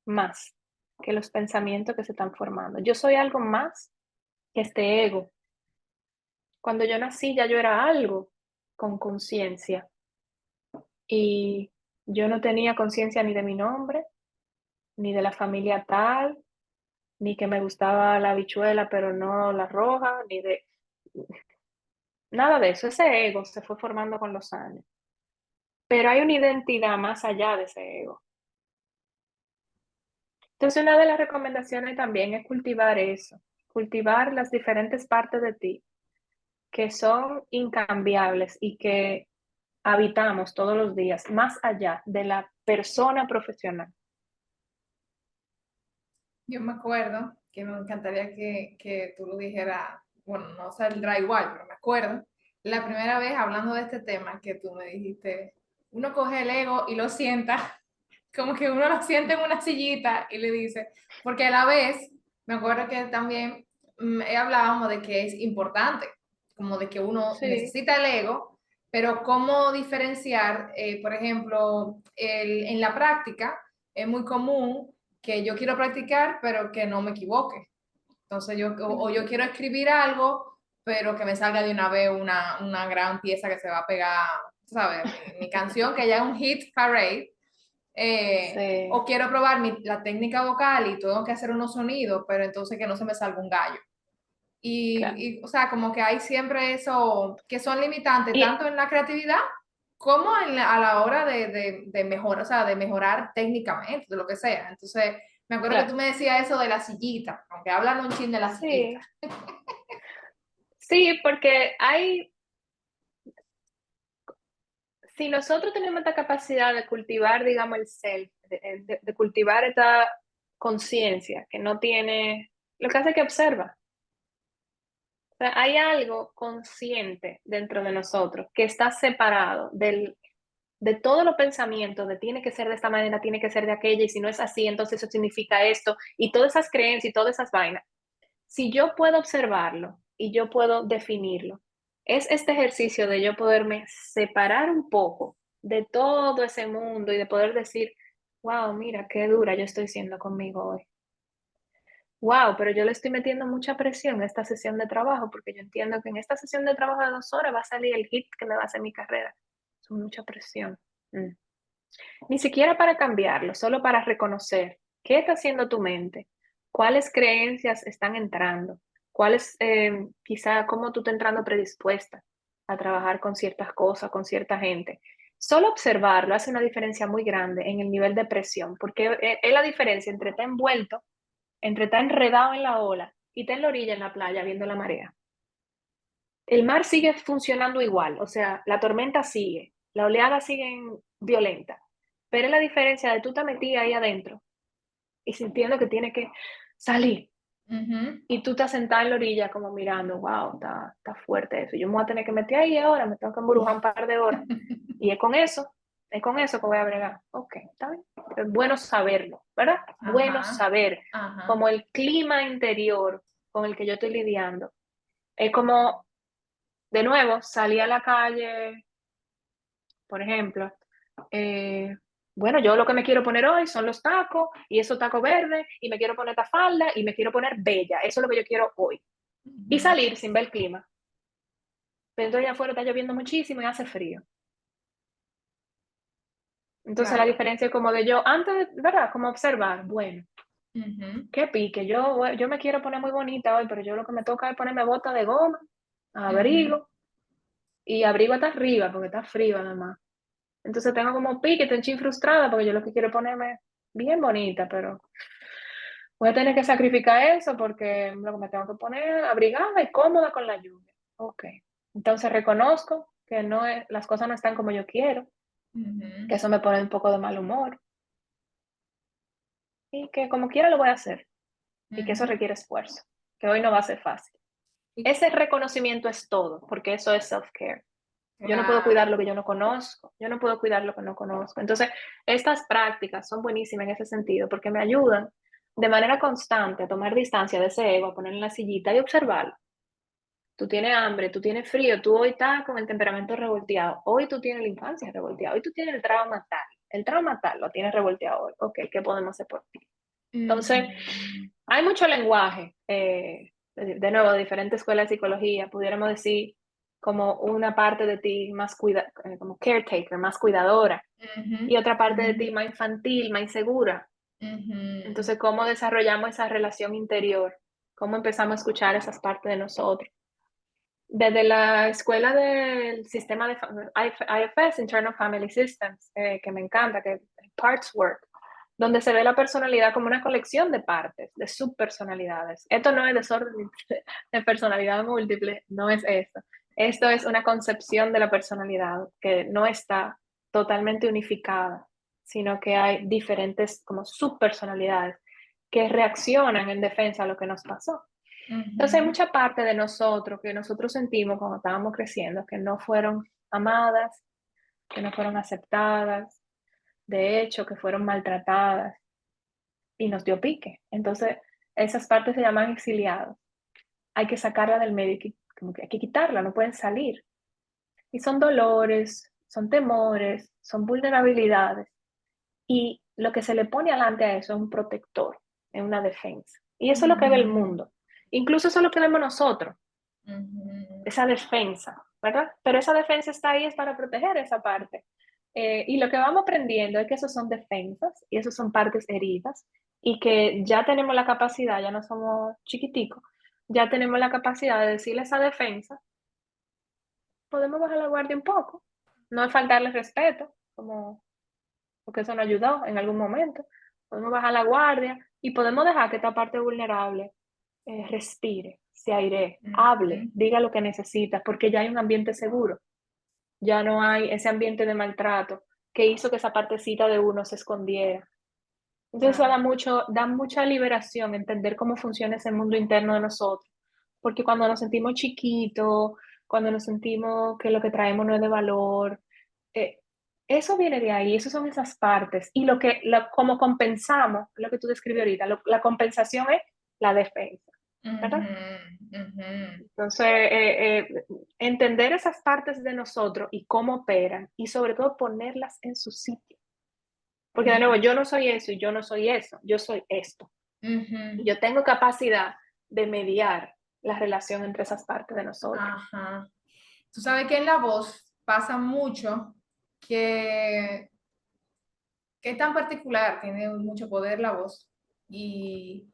más que los pensamientos que se están formando. Yo soy algo más que este ego. Cuando yo nací ya yo era algo con conciencia y yo no tenía conciencia ni de mi nombre, ni de la familia tal, ni que me gustaba la habichuela pero no la roja, ni de nada de eso. Ese ego se fue formando con los años. Pero hay una identidad más allá de ese ego. Entonces, una de las recomendaciones también es cultivar eso, cultivar las diferentes partes de ti que son incambiables y que habitamos todos los días, más allá de la persona profesional. Yo me acuerdo que me encantaría que tú lo dijeras, bueno, no saldrá igual, pero me acuerdo la primera vez hablando de este tema que tú me dijiste, uno coge el ego y lo sienta, como que uno lo sienta en una sillita y le dice, porque a la vez, me acuerdo que también hablábamos de que es importante, como de que uno Sí, necesita el ego, pero cómo diferenciar, por ejemplo, en la práctica es muy común que yo quiero practicar, pero que no me equivoque. Entonces o yo quiero escribir algo, pero que me salga de una vez una gran pieza que se va a pegar, ¿sabes? Mi canción, que ya es un hit parade. O sí, quiero probar la técnica vocal y tengo que hacer unos sonidos, pero entonces que no se me salga un gallo. claro. O sea, como que hay siempre eso, que son limitantes, Y, tanto en la creatividad como a la hora de mejorar, o sea, de mejorar técnicamente, de lo que sea. Entonces, me acuerdo que tú claro, me decías eso de la sillita, aunque hablan un chin de la sillita. sí, sí, porque si nosotros tenemos esta capacidad de cultivar, digamos, el self, de cultivar esta conciencia que no tiene, lo que hace que observa. O sea, hay algo consciente dentro de nosotros que está separado de todos los pensamientos de tiene que ser de esta manera, tiene que ser de aquella, y si no es así, entonces eso significa esto, y todas esas creencias y todas esas vainas. Si yo puedo observarlo y yo puedo definirlo, es este ejercicio de yo poderme separar un poco de todo ese mundo y de poder decir, wow, mira qué dura yo estoy siendo conmigo hoy. Wow, pero yo le estoy metiendo mucha presión a esta sesión de trabajo porque yo entiendo que en esta sesión de trabajo de 2 horas va a salir el hit que me va a hacer mi carrera. Es mucha presión. Mm. Ni siquiera para cambiarlo, solo para reconocer qué está haciendo tu mente, cuáles creencias están entrando, cuáles, quizá, cómo tú estás entrando predispuesta a trabajar con ciertas cosas, con cierta gente. Solo observarlo hace una diferencia muy grande en el nivel de presión, porque es la diferencia entre estar envuelto, entre estar enredado en la ola y estar en la orilla en la playa viendo la marea. El mar sigue funcionando igual, o sea, la tormenta sigue, la oleada sigue violenta, pero es la diferencia de tú te metida ahí adentro y sintiendo que tiene que salir Ujú. y tú estás sentada en la orilla como mirando, wow, está fuerte eso, yo me voy a tener que meter ahí ahora, me tengo que embrujar un par de horas y es con eso que voy a bregar. Ok, está bien, es bueno saberlo, ¿verdad? Bueno Ajá, saber ajá. como el clima interior con el que yo estoy lidiando. Es como, de nuevo, salí a la calle, por ejemplo, eh, bueno, yo lo que me quiero poner hoy son los tacos y esos tacos verdes y me quiero poner esta falda y me quiero poner bella. Eso es lo que yo quiero hoy. Y Ujú. salir sin ver el clima. Pero entonces allá afuera está lloviendo muchísimo y hace frío. Entonces la Claro. diferencia es como de yo, antes, ¿verdad? Como observar, bueno, Ujú, qué pique, yo me quiero poner muy bonita hoy, pero yo lo que me toca es ponerme bota de goma, ujú. abrigo, y abrigo hasta arriba porque está frío además. Entonces tengo como pique, estoy chin frustrada porque yo lo que quiero es ponerme bien bonita, pero voy a tener que sacrificar eso porque lo que me tengo que poner abrigada y cómoda con la lluvia. Ok. Entonces reconozco que no es, las cosas no están como yo quiero, que Ujú, eso me pone un poco de mal humor y que como quiera lo voy a hacer y que eso ujú. requiere esfuerzo, que hoy no va a ser fácil. Y Ese reconocimiento es todo, porque eso es self-care. Yo no puedo cuidar claro. lo que yo no conozco, yo no puedo cuidar lo que no conozco. Entonces, estas prácticas son buenísimas en ese sentido porque me ayudan de manera constante a tomar distancia de ese ego, a ponerlo en la sillita y observarlo. Tú tienes hambre, tú tienes frío, tú hoy estás con el temperamento revolteado, hoy tú tienes la infancia revolteada, hoy tú tienes el trauma tal lo tienes revolteado hoy. Ok, ¿qué podemos hacer por ti? Entonces, Ujú, hay mucho lenguaje, de nuevo, de diferentes escuelas de psicología, pudiéramos decir como una parte de ti más como caretaker, más cuidadora, ujú, y otra parte de ujú, ti más infantil, más insegura. ujú. Entonces, ¿cómo desarrollamos esa relación interior? ¿Cómo empezamos a escuchar esas partes de nosotros? Desde la escuela del sistema de IFS, Internal Family Systems, que me encanta, que es Parts Work, donde se ve la personalidad como una colección de partes, de subpersonalidades. Esto no es desorden de personalidad múltiple, no es esto. Esto es una concepción de la personalidad que no está totalmente unificada, sino que hay diferentes como subpersonalidades que reaccionan en defensa a lo que nos pasó. Entonces hay mucha parte de nosotros que nosotros sentimos cuando estábamos creciendo que no fueron amadas, que no fueron aceptadas, de hecho, que fueron maltratadas y nos dio pique. Entonces, esas partes se llaman exiliados. Hay que sacarla del medio, como que hay que quitarla, no pueden salir. Y son dolores, son temores, son vulnerabilidades. Y lo que se le pone adelante a eso es un protector, es una defensa. Y eso es lo que ve el mundo. Incluso eso es lo que vemos nosotros, esa defensa, ¿verdad? Pero esa defensa está ahí es para proteger esa parte. Y lo que vamos aprendiendo es que esos son defensas y esos son partes heridas y que ya tenemos la capacidad, ya no somos chiquiticos, ya tenemos la capacidad de decirle a esa defensa, podemos bajar la guardia un poco, no es faltarle respeto, como porque eso nos ayudó en algún momento. Podemos bajar la guardia y podemos dejar que esta parte vulnerable respire, se aire, hable, diga lo que necesita, porque ya hay un ambiente seguro. Ya no hay ese ambiente de maltrato que hizo que esa partecita de uno se escondiera. Entonces eso da mucha liberación entender cómo funciona ese mundo interno de nosotros. Porque cuando nos sentimos chiquitos, cuando nos sentimos que lo que traemos no es de valor, eh, eso viene de ahí, esas son esas partes. Y como compensamos, lo que tú describí ahorita, la compensación es la defensa, ¿verdad? Entonces, entender esas partes de nosotros y cómo operan y sobre todo ponerlas en su sitio. Porque de nuevo, yo no soy eso y yo no soy eso, yo soy esto. Y yo tengo capacidad de mediar la relación entre esas partes de nosotros. Ajá. Tú sabes que en la voz pasa mucho que, que es tan particular, tiene mucho poder la voz y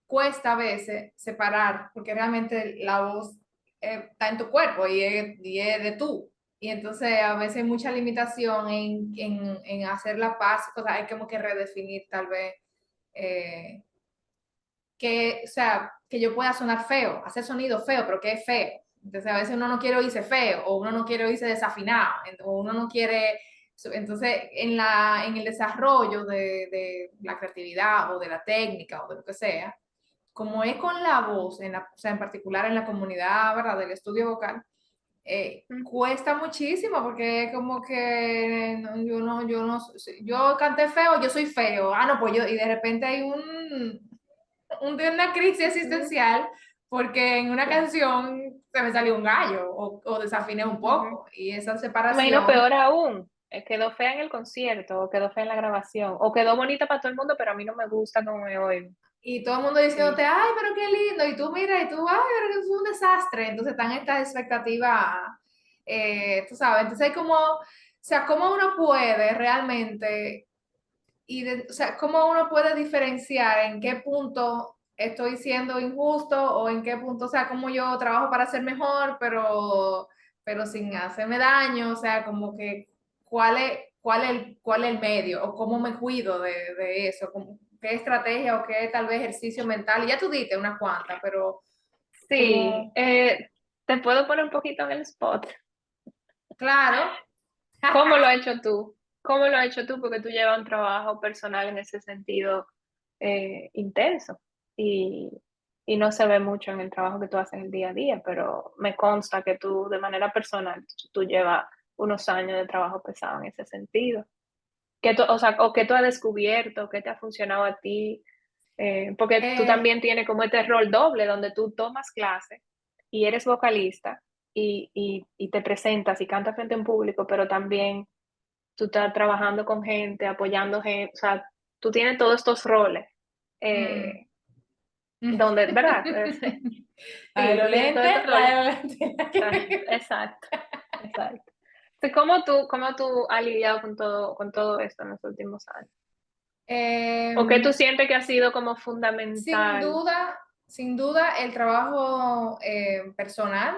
cuesta a veces separar, porque realmente la voz está en tu cuerpo y es de tú. Y entonces a veces hay mucha limitación en hacer la paz, o sea, hay como que redefinir tal vez eh, que, o sea, que yo pueda sonar feo, hacer sonido feo, pero que es feo. Entonces a veces uno no quiere oírse feo, o uno no quiere oírse desafinado, o uno no quiere, entonces en el desarrollo de la creatividad o de la técnica o de lo que sea, como es con la voz, o sea, en particular en la comunidad, ¿verdad? Del estudio vocal, cuesta muchísimo porque es como que yo canté feo, yo soy feo, no, pues yo, y de repente hay una crisis existencial porque en una canción se me salió un gallo o desafiné un poco y esa Imagino separación. peor aún, quedó fea en el concierto, o quedó fea en la grabación, o quedó bonita para todo el mundo, pero a mí no me gusta como me oigo. Y todo el mundo diciéndote, ay, pero qué lindo, y tú mira, y tú, ay, pero es un desastre. Entonces están estas expectativas, tú sabes, entonces hay como, o sea, cómo uno puede realmente o sea, cómo uno puede diferenciar en qué punto estoy siendo injusto o en qué punto, o sea, cómo yo trabajo para ser mejor, pero sin hacerme daño, o sea, como que cuál es el medio o cómo me cuido de eso, qué estrategia o qué tal vez ejercicio mental. Y ya tú diste unas cuantas, pero Sí, como, te puedo poner un poquito en el spot. claro. ¿Cómo lo has hecho tú? ¿Cómo lo has hecho tú? Porque tú llevas un trabajo personal en ese sentido intenso y, y no se ve mucho en el trabajo que tú haces en el día a día, pero me consta que tú de manera personal, tú llevas unos años de trabajo pesado en ese sentido. O sea, o que tú has descubierto, qué te ha funcionado a ti, porque tú Eh, también tienes como este rol doble donde tú tomas clases y eres vocalista y te presentas y cantas frente a un público, pero también tú estás trabajando con gente, apoyando gente, o sea, tú tienes todos estos roles, mm. donde, ¿verdad? La de Sí, los tú tienes todos lentes, estos la roles. de los lentes. Exacto, exacto. Entonces, cómo tú has lidiado con todo esto en los últimos años? ¿O qué tú Em, sientes que ha sido como Sin fundamental? duda, sin duda, el trabajo personal,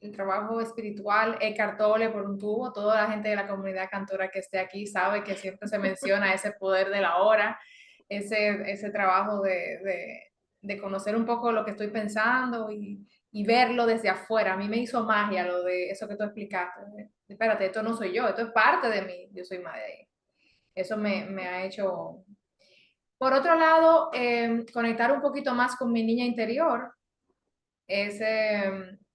el trabajo espiritual, Cartole por un tubo, toda la gente de la comunidad cantora que esté aquí sabe que siempre se menciona ese poder de la hora, ese trabajo de conocer un poco lo que estoy pensando y verlo desde afuera. A mí me hizo magia lo de eso que tú explicaste. Espérate, esto no soy yo, esto es parte de mí, yo soy madre. Eso me ha hecho Por otro lado, conectar un poquito más con mi niña interior, que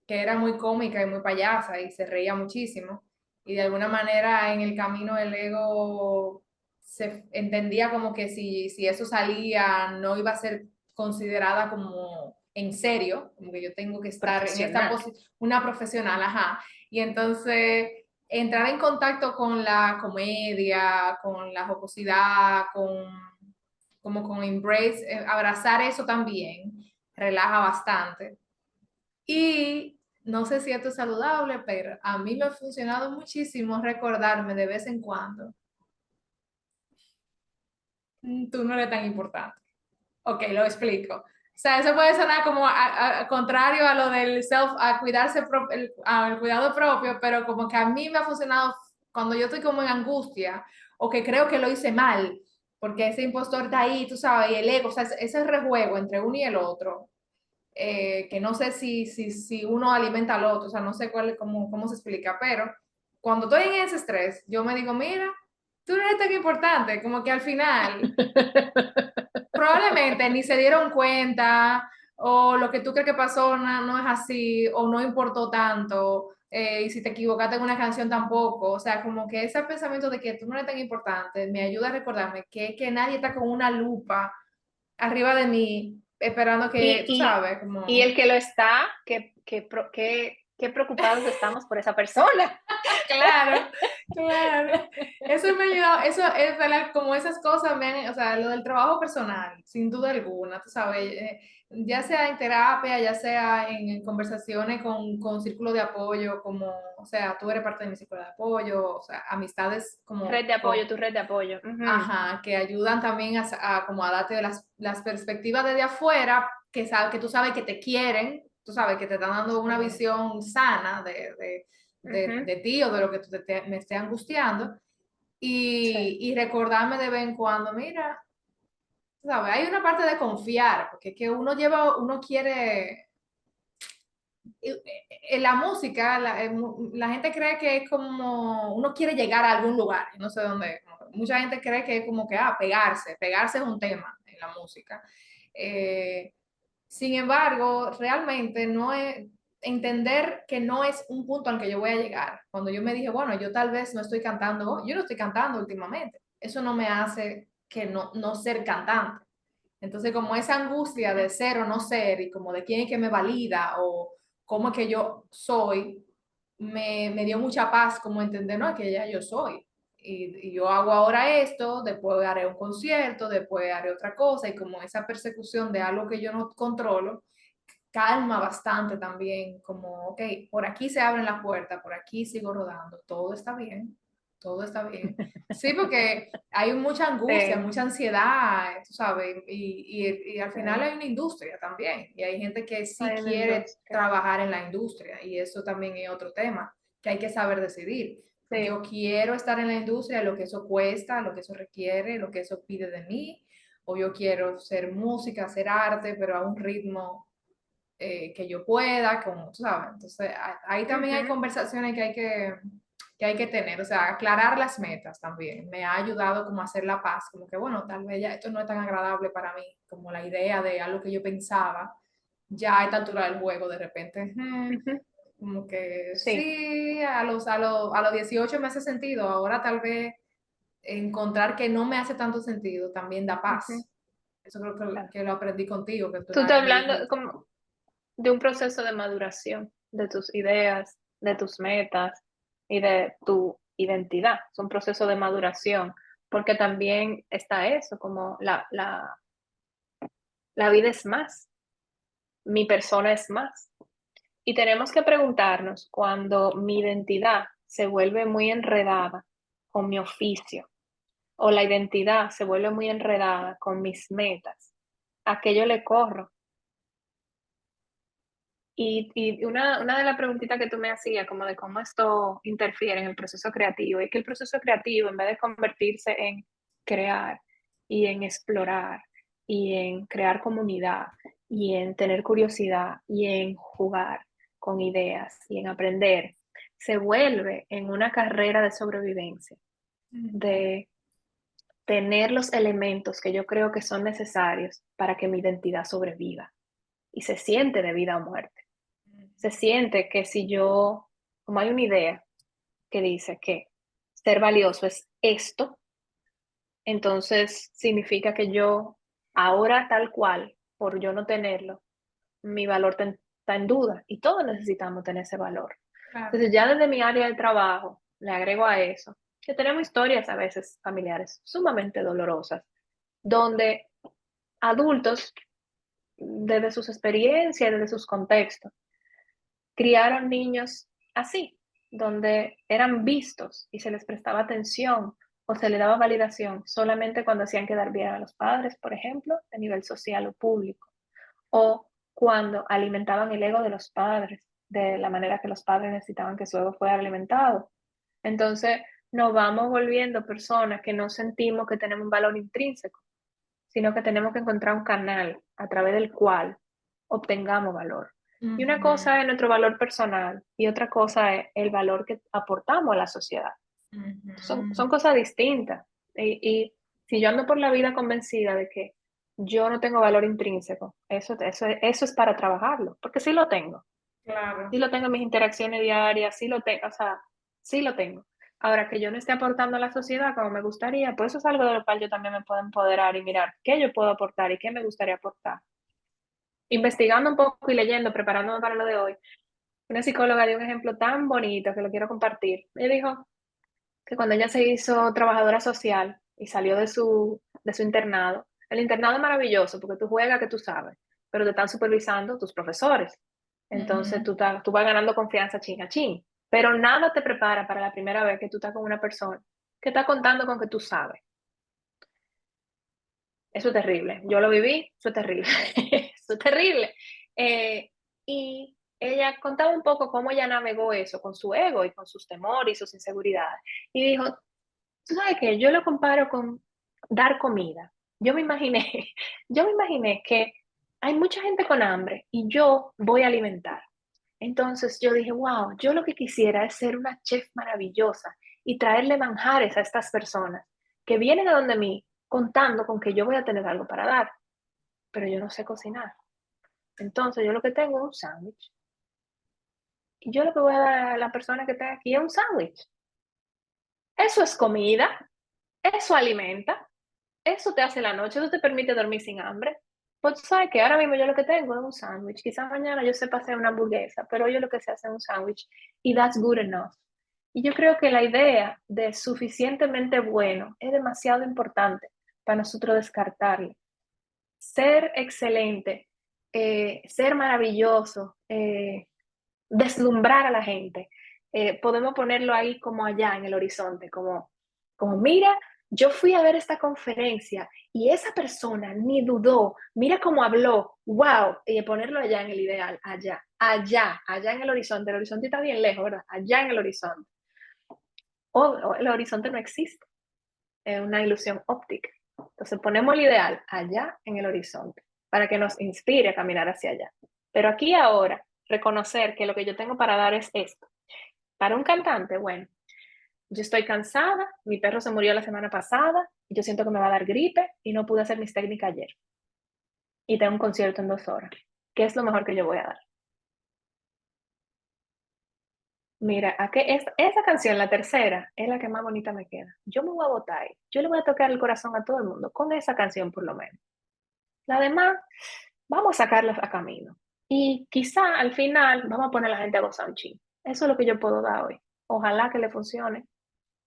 era muy cómica y muy payasa y se reía muchísimo. Y de alguna manera en el camino el ego se entendía como que si eso salía no iba a ser considerada como en serio, como que yo tengo que estar en esta Profesional. posición, una profesional, ajá. Y entonces entrar en contacto con la comedia, con la jocosidad, como con embrace, abrazar eso también, relaja bastante. Y no sé si esto es saludable, pero a mí me ha funcionado muchísimo recordarme de vez en cuando, tú no eres tan importante. Ok, lo explico. O sea, eso puede sonar como contrario a lo del self, a cuidarse, al cuidado propio, pero como que a mí me ha funcionado cuando yo estoy como en angustia o que creo que lo hice mal, porque ese impostor está ahí, tú sabes, y el ego, o sea, ese rejuego entre uno y el otro, que no sé si uno alimenta al otro, o sea, no sé cómo se explica, pero cuando estoy en ese estrés, yo me digo, mira, tú no eres tan importante, como que al final probablemente ni se dieron cuenta o lo que tú crees que pasó no es así o no importó tanto. Y si te equivocaste en una canción tampoco, o sea, como que ese pensamiento de que tú no eres tan importante me ayuda a recordarme que nadie está con una lupa arriba de mí, esperando que, tú Y, sabes, y como, el que lo está, qué preocupados estamos por esa persona. claro, claro. Eso me ha ayudado, eso es ¿verdad? Como esas cosas, o sea, lo del trabajo personal, sin duda alguna, tú sabes, ya sea en terapia, ya sea en conversaciones con círculo de apoyo, como, o sea, tú eres parte de mi círculo de apoyo, o sea, amistades Red como, de apoyo, tu red de apoyo. Ujú. ajá, que ayudan también como a darte las perspectivas desde afuera, que tú sabes que te quieren, tú sabes que te están dando una Sí. visión sana de Ujú. ti o de lo que me esté angustiando Sí. y recordarme de vez en cuando, mira, tú sabes, hay una parte de confiar, porque es que uno quiere, en la música, la gente cree que es como, uno quiere llegar a algún lugar, no sé dónde, mucha gente cree que es como que, pegarse es un tema en la música. Eh, Sin embargo, realmente no es, entender que no es un punto al que yo voy a llegar. Cuando yo me dije, bueno, yo tal vez no estoy cantando, yo no estoy cantando últimamente, eso no me hace que no ser cantante. Entonces, como esa angustia de ser o no ser y como de quién es que me valida o cómo es que yo soy, me dio mucha paz como entender, no, que ya yo soy. Y yo hago ahora esto, después haré un concierto, después haré otra cosa y como esa persecución de algo que yo no controlo, calma bastante también, como, ok, por aquí se abren las puertas, por aquí sigo rodando, todo está bien, todo está bien. Sí, porque hay mucha angustia, Sí, mucha ansiedad, tú sabes, y al final sí. hay una industria también, y hay gente que sí Hay una quiere industria. trabajar en la industria, y eso también es otro tema, que hay que saber decidir. Yo Sí. quiero estar en la industria, lo que eso cuesta, lo que eso requiere, lo que eso pide de mí, o yo quiero hacer música, hacer arte, pero a un ritmo que yo pueda, como tú sabes. Entonces, ahí también hay Ujú. conversaciones que hay que tener, o sea, aclarar las metas también. Me ha ayudado como a hacer la paz, como que, bueno, tal vez ya esto no es tan agradable para mí, como la idea de algo que yo pensaba, ya a esta altura del juego, de repente, Ujú. como que Sí. sí, a los 18 me hace sentido, ahora tal vez encontrar que no me hace tanto sentido también da Ujú. paz. Eso creo Claro. que lo aprendí contigo, que tú Tú una estás vez me hablando dijiste. como de un proceso de maduración de tus ideas, de tus metas y de tu identidad. Es un proceso de maduración, porque también está eso, como la vida es más, mi persona es más. Y tenemos que preguntarnos cuando mi identidad se vuelve muy enredada con mi oficio o la identidad se vuelve muy enredada con mis metas, ¿a qué yo le corro? Y una de las preguntitas que tú me hacías, como de cómo esto interfiere en el proceso creativo, es que el proceso creativo, en vez de convertirse en crear y en explorar y en crear comunidad y en tener curiosidad y en jugar con ideas y en aprender, se vuelve en una carrera de sobrevivencia, Mm. de tener los elementos que yo creo que son necesarios para que mi identidad sobreviva y se siente de vida o muerte. Se siente que si yo, como hay una idea que dice que ser valioso es esto, entonces significa que yo ahora tal cual, por yo no tenerlo, mi valor está en duda y todos necesitamos tener ese valor. Claro. Entonces ya desde mi área de trabajo le agrego a eso que tenemos historias a veces familiares sumamente dolorosas, donde adultos, desde sus experiencias, desde sus contextos, criaron niños así, donde eran vistos y se les prestaba atención o se les daba validación solamente cuando hacían quedar bien a los padres, por ejemplo, a nivel social o público, o cuando alimentaban el ego de los padres, de la manera que los padres necesitaban que su ego fuera alimentado. Entonces, nos vamos volviendo personas que no sentimos que tenemos un valor intrínseco, sino que tenemos que encontrar un canal a través del cual obtengamos valor. Y una Ujú, cosa es nuestro valor personal y otra cosa es el valor que aportamos a la sociedad. Son ujú. cosas distintas. Y si yo ando por la vida convencida de que yo no tengo valor intrínseco, eso es para trabajarlo, porque sí Claro. lo tengo en mis interacciones diarias, sí lo tengo, o sea, sí lo tengo. Ahora que yo no esté aportando a la sociedad como me gustaría, pues eso es algo de lo cual yo también me puedo empoderar y mirar qué yo puedo aportar y qué me gustaría aportar. Investigando un poco y leyendo, preparándome para lo de hoy, una psicóloga dio un ejemplo tan bonito que lo quiero compartir. Ella dijo que cuando ella se hizo trabajadora social y salió de su internado, el internado es maravilloso porque tú juegas que tú sabes, pero te están supervisando tus profesores. Entonces Ujú. tú vas ganando confianza chin a chin, pero nada te prepara para la primera vez que tú estás con una persona que está contando con que tú sabes. Eso es terrible. Yo lo viví, eso es terrible. Eso es terrible. Y ella contaba un poco cómo ella navegó eso con su ego y con sus temores y sus inseguridades. Y dijo, tú sabes que yo lo comparo con dar comida. Yo me imaginé, yo me imaginé que hay mucha gente con hambre y yo voy a alimentar. Entonces yo dije, wow, yo lo que quisiera es ser una chef maravillosa y traerle manjares a estas personas que vienen a donde mí contando con que yo voy a tener algo para dar, pero yo no sé cocinar. Entonces yo lo que tengo es un sándwich y yo lo que voy a dar a la persona que está aquí es un sándwich. Eso es comida, eso alimenta. Eso te hace la noche, eso te permite dormir sin hambre. Pues tú sabes que ahora mismo yo lo que tengo es un sándwich. Quizás mañana yo sepa hacer una hamburguesa, pero yo lo que sé hacer es un sándwich y that's good enough. Y yo creo que la idea de suficientemente bueno es demasiado importante para nosotros descartarlo. Ser excelente, ser maravilloso, deslumbrar a la gente. Podemos ponerlo ahí como allá en el horizonte, como mira, yo fui a ver esta conferencia y esa persona ni dudó, mira cómo habló, wow, y ponerlo allá en el ideal, allá en el horizonte está bien lejos, ¿verdad? Allá en el horizonte. O el horizonte no existe, es una ilusión óptica. Entonces ponemos el ideal allá en el horizonte para que nos inspire a caminar hacia allá. Pero aquí ahora, reconocer que lo que yo tengo para dar es esto. Para un cantante, bueno, yo estoy cansada, mi perro se murió la semana pasada, y yo siento que me va a dar gripe y no pude hacer mis técnicas ayer. Y tengo un concierto en 2 horas. ¿Qué es lo mejor que yo voy a dar? Mira, esa canción, la tercera, es la que más bonita me queda. Yo me voy a botar ahí. Yo le voy a tocar el corazón a todo el mundo, con esa canción por lo menos. La demás, vamos a sacarlas a camino. Y quizá al final vamos a poner a la gente a gozar un chin. Eso es lo que yo puedo dar hoy. Ojalá que le funcione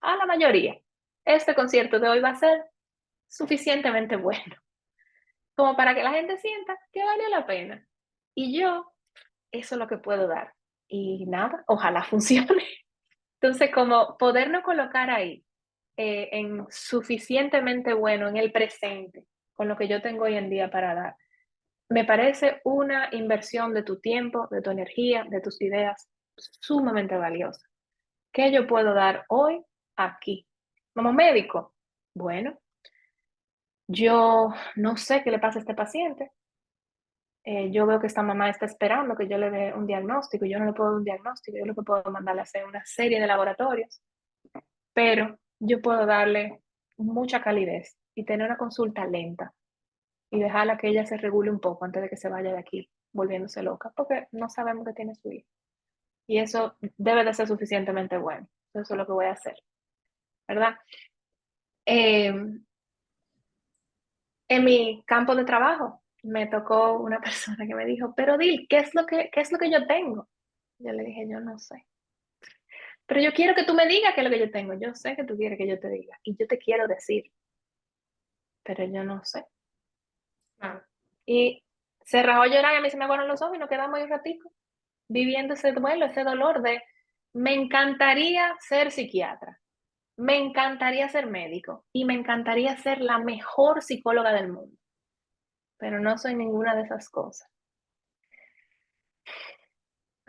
a la mayoría. Este concierto de hoy va a ser suficientemente bueno como para que la gente sienta que valió la pena. Y yo, eso es lo que puedo dar. Y nada, ojalá funcione. Entonces, como podernos colocar ahí en suficientemente bueno en el presente, con lo que yo tengo hoy en día para dar, me parece una inversión de tu tiempo, de tu energía, de tus ideas sumamente valiosa. ¿Qué yo puedo dar hoy aquí? Como médico, bueno, yo no sé qué le pasa a este paciente. Yo veo que esta mamá está esperando que yo le dé un diagnóstico. Yo no le puedo dar un diagnóstico, yo lo que puedo mandarle a hacer una serie de laboratorios, pero yo puedo darle mucha calidez y tener una consulta lenta y dejarla que ella se regule un poco antes de que se vaya de aquí volviéndose loca, porque no sabemos que tiene su hijo. Y eso debe de ser suficientemente bueno. Eso es lo que voy a hacer, ¿verdad? Eh, en mi campo de trabajo me tocó una persona que me dijo, pero Dil, qué es lo que yo tengo? Yo le dije, yo no sé. Pero yo quiero que tú me digas qué es lo que yo tengo. Yo sé que tú quieres que yo te diga y yo te quiero decir, pero yo no sé. Claro. Y se rajó a llorar y a mí se me aguaron los ojos y nos quedamos ahí un ratico viviendo ese duelo, ese dolor de me encantaría ser psiquiatra, me encantaría ser médico y me encantaría ser la mejor psicóloga del mundo, pero no soy ninguna de esas cosas.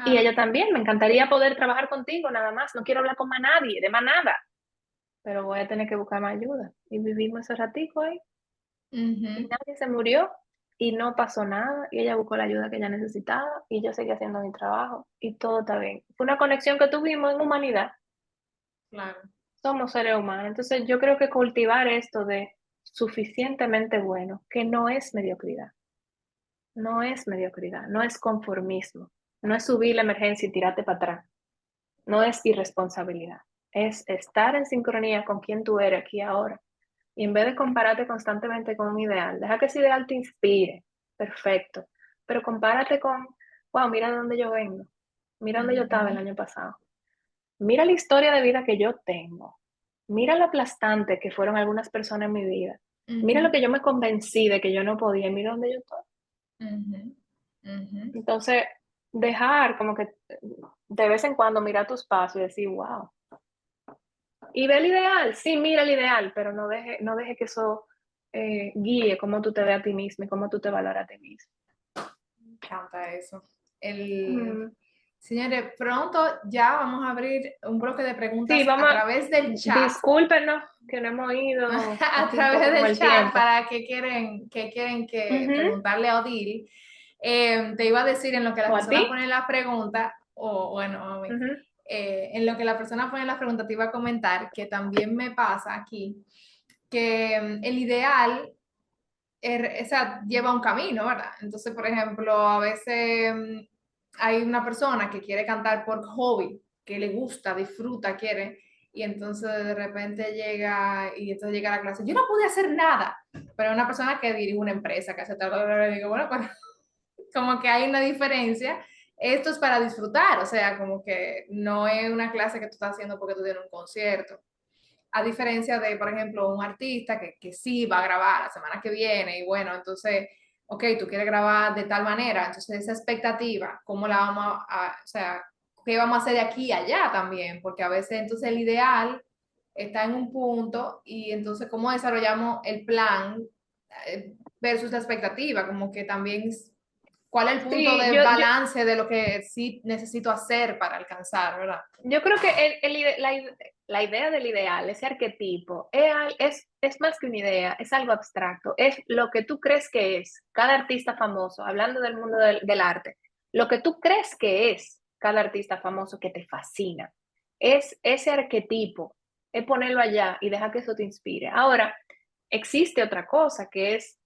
Y Claro. ella también, me encantaría poder trabajar contigo nada más, no quiero hablar con más nadie, de más nada, pero voy a tener que buscar más ayuda. Y vivimos ese ratico ahí y Ujú. nadie se murió y no pasó nada y ella buscó la ayuda que ella necesitaba y yo seguí haciendo mi trabajo y todo está bien. Fue una conexión que tuvimos en humanidad. Claro. Somos seres humanos. Entonces yo creo que cultivar esto de suficientemente bueno, que no es mediocridad, no es mediocridad, no es conformismo, no es subir la emergencia y tirarte para atrás, no es irresponsabilidad, es estar en sincronía con quien tú eres aquí ahora. Y en vez de compararte constantemente con un ideal, deja que ese ideal te inspire, perfecto, pero compárate con, wow, mira de dónde yo vengo, mira dónde yo estaba el Ujú. año pasado. Mira la historia de vida que yo tengo. Mira lo aplastante que fueron algunas personas en mi vida. Mira lo Ujú. que yo me convencí de que yo no podía. Mira dónde yo estoy. Ujú. Ujú. Entonces, dejar como que de vez en cuando mirar tus pasos y decir, wow. Y ve el ideal. Sí, mira el ideal, pero no deje que eso guíe cómo tú te ves a ti mismo y cómo tú te valoras a ti mismo. Me encanta eso. El, Mm, señores, pronto ya vamos a abrir un bloque de sí, preguntas a vamos través del chat. discúlpenos que no hemos ido A así un través poco con del el chat tiempo. para que quieren que Ujú. preguntarle a Odil. Te iba a decir en lo que las ¿O a ti? personas ponen las preguntas, o bueno, a mí, Ujú. en lo que las personas ponen las preguntas, te iba a comentar que también me pasa aquí, que el ideal o sea, lleva un camino, ¿verdad? Entonces, por ejemplo, a veces hay una persona que quiere cantar por hobby, que le gusta, disfruta, quiere, y entonces de repente llega a la clase, yo no pude hacer nada, pero una persona que dirige una empresa, que hace tal, y digo, bueno, pero como que hay una diferencia. Esto es para disfrutar, o sea, como que no es una clase que tú estás haciendo porque tú tienes un concierto. A diferencia de, por ejemplo, un artista que sí va a grabar la semana que viene y bueno, entonces, ok, tú quieres grabar de tal manera, entonces esa expectativa, ¿cómo la vamos o sea, qué vamos a hacer de aquí a allá también? Porque a veces entonces el ideal está en un punto y entonces cómo desarrollamos el plan versus la expectativa, como que también cuál es el punto Sí, de balance de lo que sí necesito hacer para alcanzar, ¿verdad? yo creo que la idea del ideal, ese arquetipo, es más que una idea, es algo abstracto, es lo que tú crees que es cada artista famoso, hablando del mundo del arte, lo que tú crees que es cada artista famoso que te fascina, es ese arquetipo, es ponerlo allá y dejar que eso te inspire. Ahora, existe otra cosa que es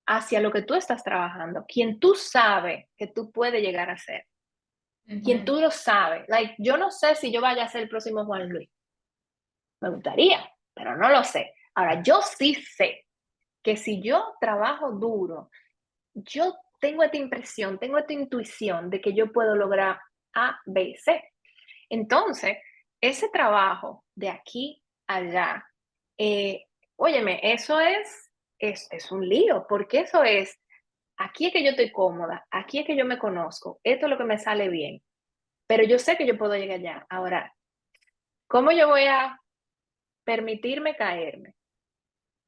hacia lo que tú estás trabajando, quien tú sabes que tú puedes llegar a ser, quien Ujú. tú lo sabes. Like, yo no sé si yo vaya a ser el próximo Juan Luis. Me gustaría, pero no lo sé. Ahora, yo sí sé que si yo trabajo duro, yo tengo esta impresión, tengo esta intuición de que yo puedo lograr A, B y C. Entonces, ese trabajo de aquí a allá, eh, óyeme, eso es un lío, porque eso es, aquí es que yo estoy cómoda, aquí es que yo me conozco, esto es lo que me sale bien, pero yo sé que yo puedo llegar allá. Ahora, ¿cómo yo voy a permitirme caerme?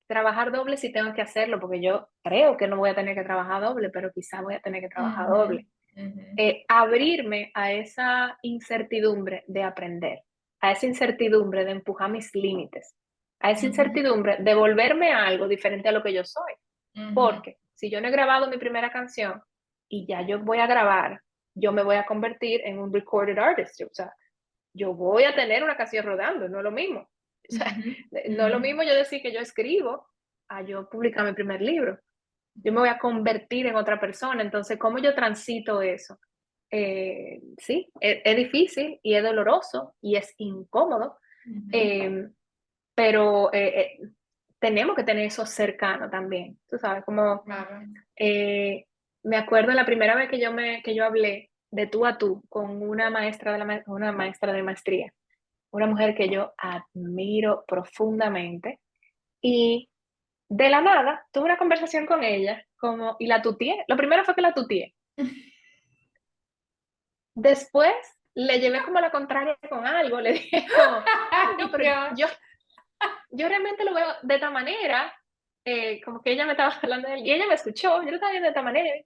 Trabajar doble si tengo que hacerlo, porque yo creo que no voy a tener que trabajar doble, pero quizá voy a tener que trabajar Ujú. doble. Ujú. Abrirme a esa incertidumbre de aprender, a esa incertidumbre de empujar mis límites, a esa Ujú. incertidumbre de volverme a algo diferente a lo que yo soy. Ujú. Porque si yo no he grabado mi primera canción y ya yo voy a grabar, yo me voy a convertir en un recorded artist. O sea, yo voy a tener una canción rodando, no es lo mismo. O sea, Ujú, no es lo ujú. mismo yo decir que yo escribo a yo publicar mi primer libro. Yo me voy a convertir en otra persona. Entonces, ¿cómo yo transito eso? Sí, es difícil y es doloroso y es incómodo, Ujú. eh, pero tenemos que tener eso cercano también. Tú sabes, como Claro. eh, me acuerdo la primera vez que yo hablé de tú a tú con una maestra de maestría, una mujer que yo admiro profundamente y de la nada tuve una conversación con ella y la tuteé. Lo primero fue que la tuteé. Después le llevé como la contraria con algo, le dije como, ay, no, Ay, pero Dios. yo realmente lo veo de esta manera, como que ella me estaba hablando de él, y ella me escuchó, yo lo estaba viendo de esta manera, y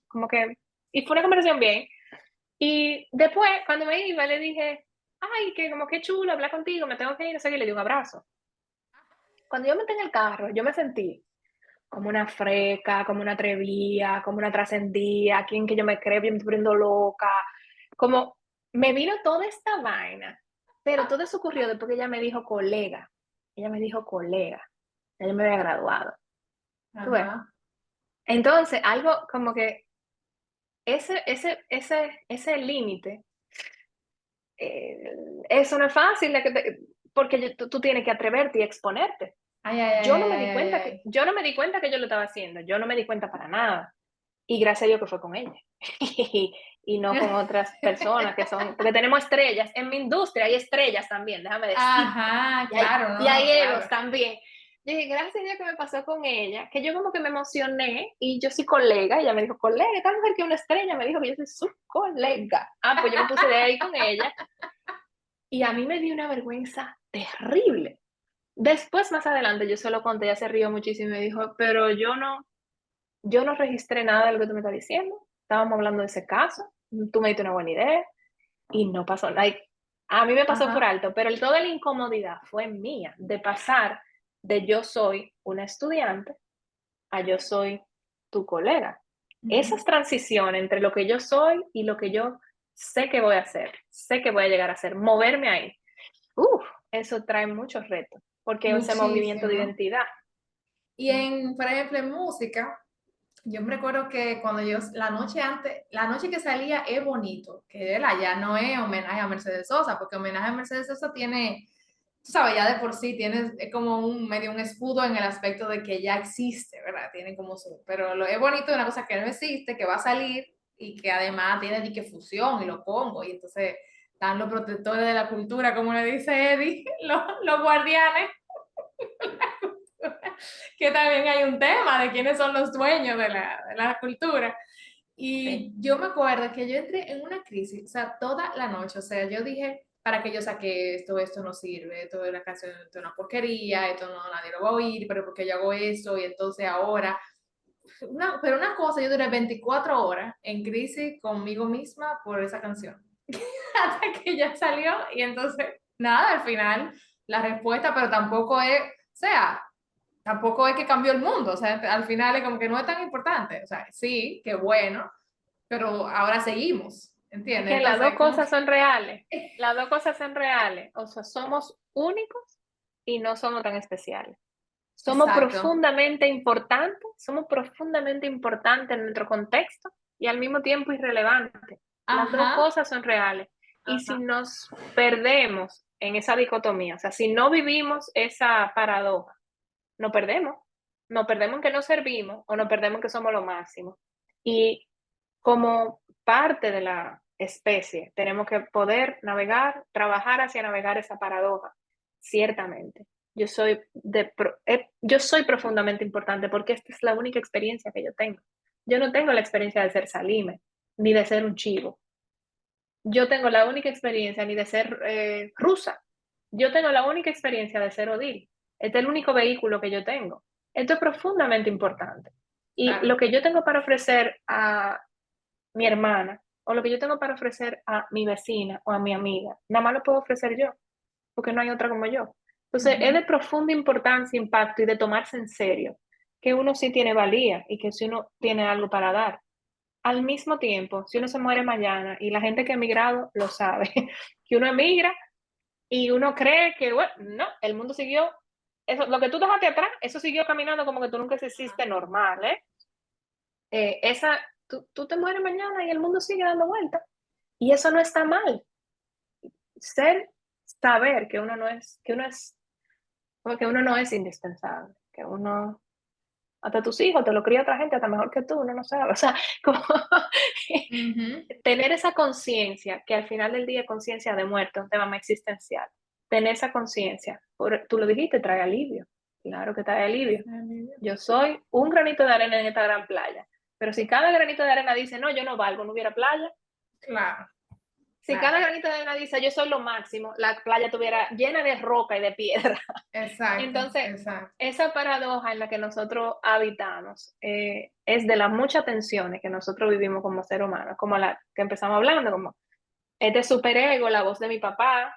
como que, y fue una conversación bien. Y después, cuando me iba, le dije, ay, que como que chulo hablar contigo, me tengo que ir, no sé qué, le di un abrazo. Cuando yo me metí en el carro, yo me sentí como una freca, como una atrevida, como una trascendida, quién que yo me creo, yo me estoy poniendo loca, como me vino toda esta vaina, pero todo eso ocurrió después que ella me dijo colega, ya yo me había graduado, ¿tú ves? Ajá. Entonces, algo como que ese límite, eh, eso no es fácil, porque tú tienes que atreverte y exponerte. Ay, ay, ay, ay, ay, ay. Yo no me di cuenta que yo lo estaba haciendo, yo no me di cuenta para nada. Y gracias a Dios que fue con ella. Y no con otras personas que son, porque tenemos estrellas. En mi industria hay estrellas también, déjame decirte. Ajá, Y claro, y no, hay no, egos claro. también. Yo dije, gracias a Dios que me pasó con ella, que yo como que me emocioné y yo soy colega. Y ella me dijo, colega, esta mujer que es una estrella, me dijo que yo soy su colega. Ah, pues yo me puse de ahí con ella y a mí me dio una vergüenza terrible. Después, más adelante, yo se lo conté, ella se rió muchísimo y me dijo, pero yo no registré nada de lo que tú me estás diciendo. Estábamos hablando de ese caso, tú me diste una buena idea y no pasó nada. A mí me pasó por Ajá. alto, pero toda la incomodidad fue mía de pasar de yo soy una estudiante a yo soy tu colega. Ujú. Esas transiciones entre lo que yo soy y lo que yo sé que voy a hacer, sé que voy a llegar a hacer, moverme ahí, uf, eso trae muchos retos, porque ese movimiento de Muchísimo. identidad. Y por ejemplo, en música, yo me recuerdo que cuando yo, la noche antes, la noche que salía es bonito, que él allá no es homenaje a Mercedes Sosa, porque homenaje a Mercedes Sosa tiene, tú sabes, ya de por sí tiene es como un medio un escudo en el aspecto de que ya existe, ¿verdad? Tiene como su, pero lo es bonito de una cosa que no existe, que va a salir y que además tiene fusión y lo pongo, y entonces están los protectores de la cultura, como le dice Eddie, los guardianes, que también hay un tema de quiénes son los dueños de la cultura. Sí. Y yo me acuerdo que yo entré en una crisis, o sea, toda la noche, o sea, yo dije, ¿para qué yo saqué esto? Esto no sirve, esto es una canción, esto es una porquería, esto no, nadie lo va a oír, pero ¿por qué yo hago esto? Y entonces ahora, pero una cosa, yo duré 24 horas en crisis conmigo misma por esa canción, hasta que ya salió y entonces, nada, al final, la respuesta, pero tampoco es, o sea, tampoco es que cambió el mundo, o sea, al final es como que no es tan importante, o sea, sí, qué bueno, pero ahora seguimos, Es ¿entiendes? que las dos Entonces, como cosas que, son reales. Las dos cosas son reales. O sea, somos únicos y no somos tan especiales. exacto, Somos profundamente importantes en nuestro contexto y al mismo tiempo irrelevantes. Las dos ajá, cosas son reales. Y si ajá, nos perdemos en esa dicotomía, o sea, si no vivimos esa paradoja, nos perdemos. Nos perdemos en que no servimos o nos perdemos en que somos lo máximo. Y como parte de la especie, tenemos que poder navegar, trabajar hacia navegar esa paradoja, ciertamente. Yo soy profundamente importante porque esta es la única experiencia que yo tengo. Yo no tengo la experiencia de ser Salime, ni de ser un chivo. Yo tengo la única experiencia ni de ser rusa. Yo tengo la única experiencia de ser Odil. Este es el único vehículo que yo tengo. Esto es profundamente importante. Y lo claro, que yo tengo para ofrecer a mi hermana o lo que yo tengo para ofrecer a mi vecina o a mi amiga, nada más lo puedo ofrecer yo, porque no hay otra como yo. Entonces, es ujú, de profunda importancia, impacto y de tomarse en serio que uno sí tiene valía y que si uno tiene algo para dar. Al mismo tiempo, si uno se muere mañana y la gente que ha emigrado lo sabe, que uno emigra Y uno cree que, bueno, no, el mundo siguió, eso, lo que tú dejaste atrás, eso siguió caminando como que tú nunca hiciste normal, ¿eh? Esa, tú te mueres mañana y el mundo sigue dando vueltas. Y eso no está mal. Ser, saber que uno no es indispensable, que uno, hasta tus hijos te lo cría otra gente, hasta mejor que tú, uno no sabe. O sea, como Ujú. tener esa conciencia, que al final del día conciencia de muerte, un tema más existencial. Tener esa conciencia, tú lo dijiste, trae alivio. Claro que trae alivio. Yo soy un granito de arena en esta gran playa. Pero si cada granito de arena dice, no, yo no valgo, no hubiera playa. Claro, Si claro. cada granito de arena dice, yo soy lo máximo, la playa estuviera llena de roca y de piedra. Exacto, Entonces, exacto. esa paradoja en la que nosotros habitamos es de las muchas tensiones que nosotros vivimos como seres humanos, como la que empezamos hablando, como este superego, la voz de mi papá,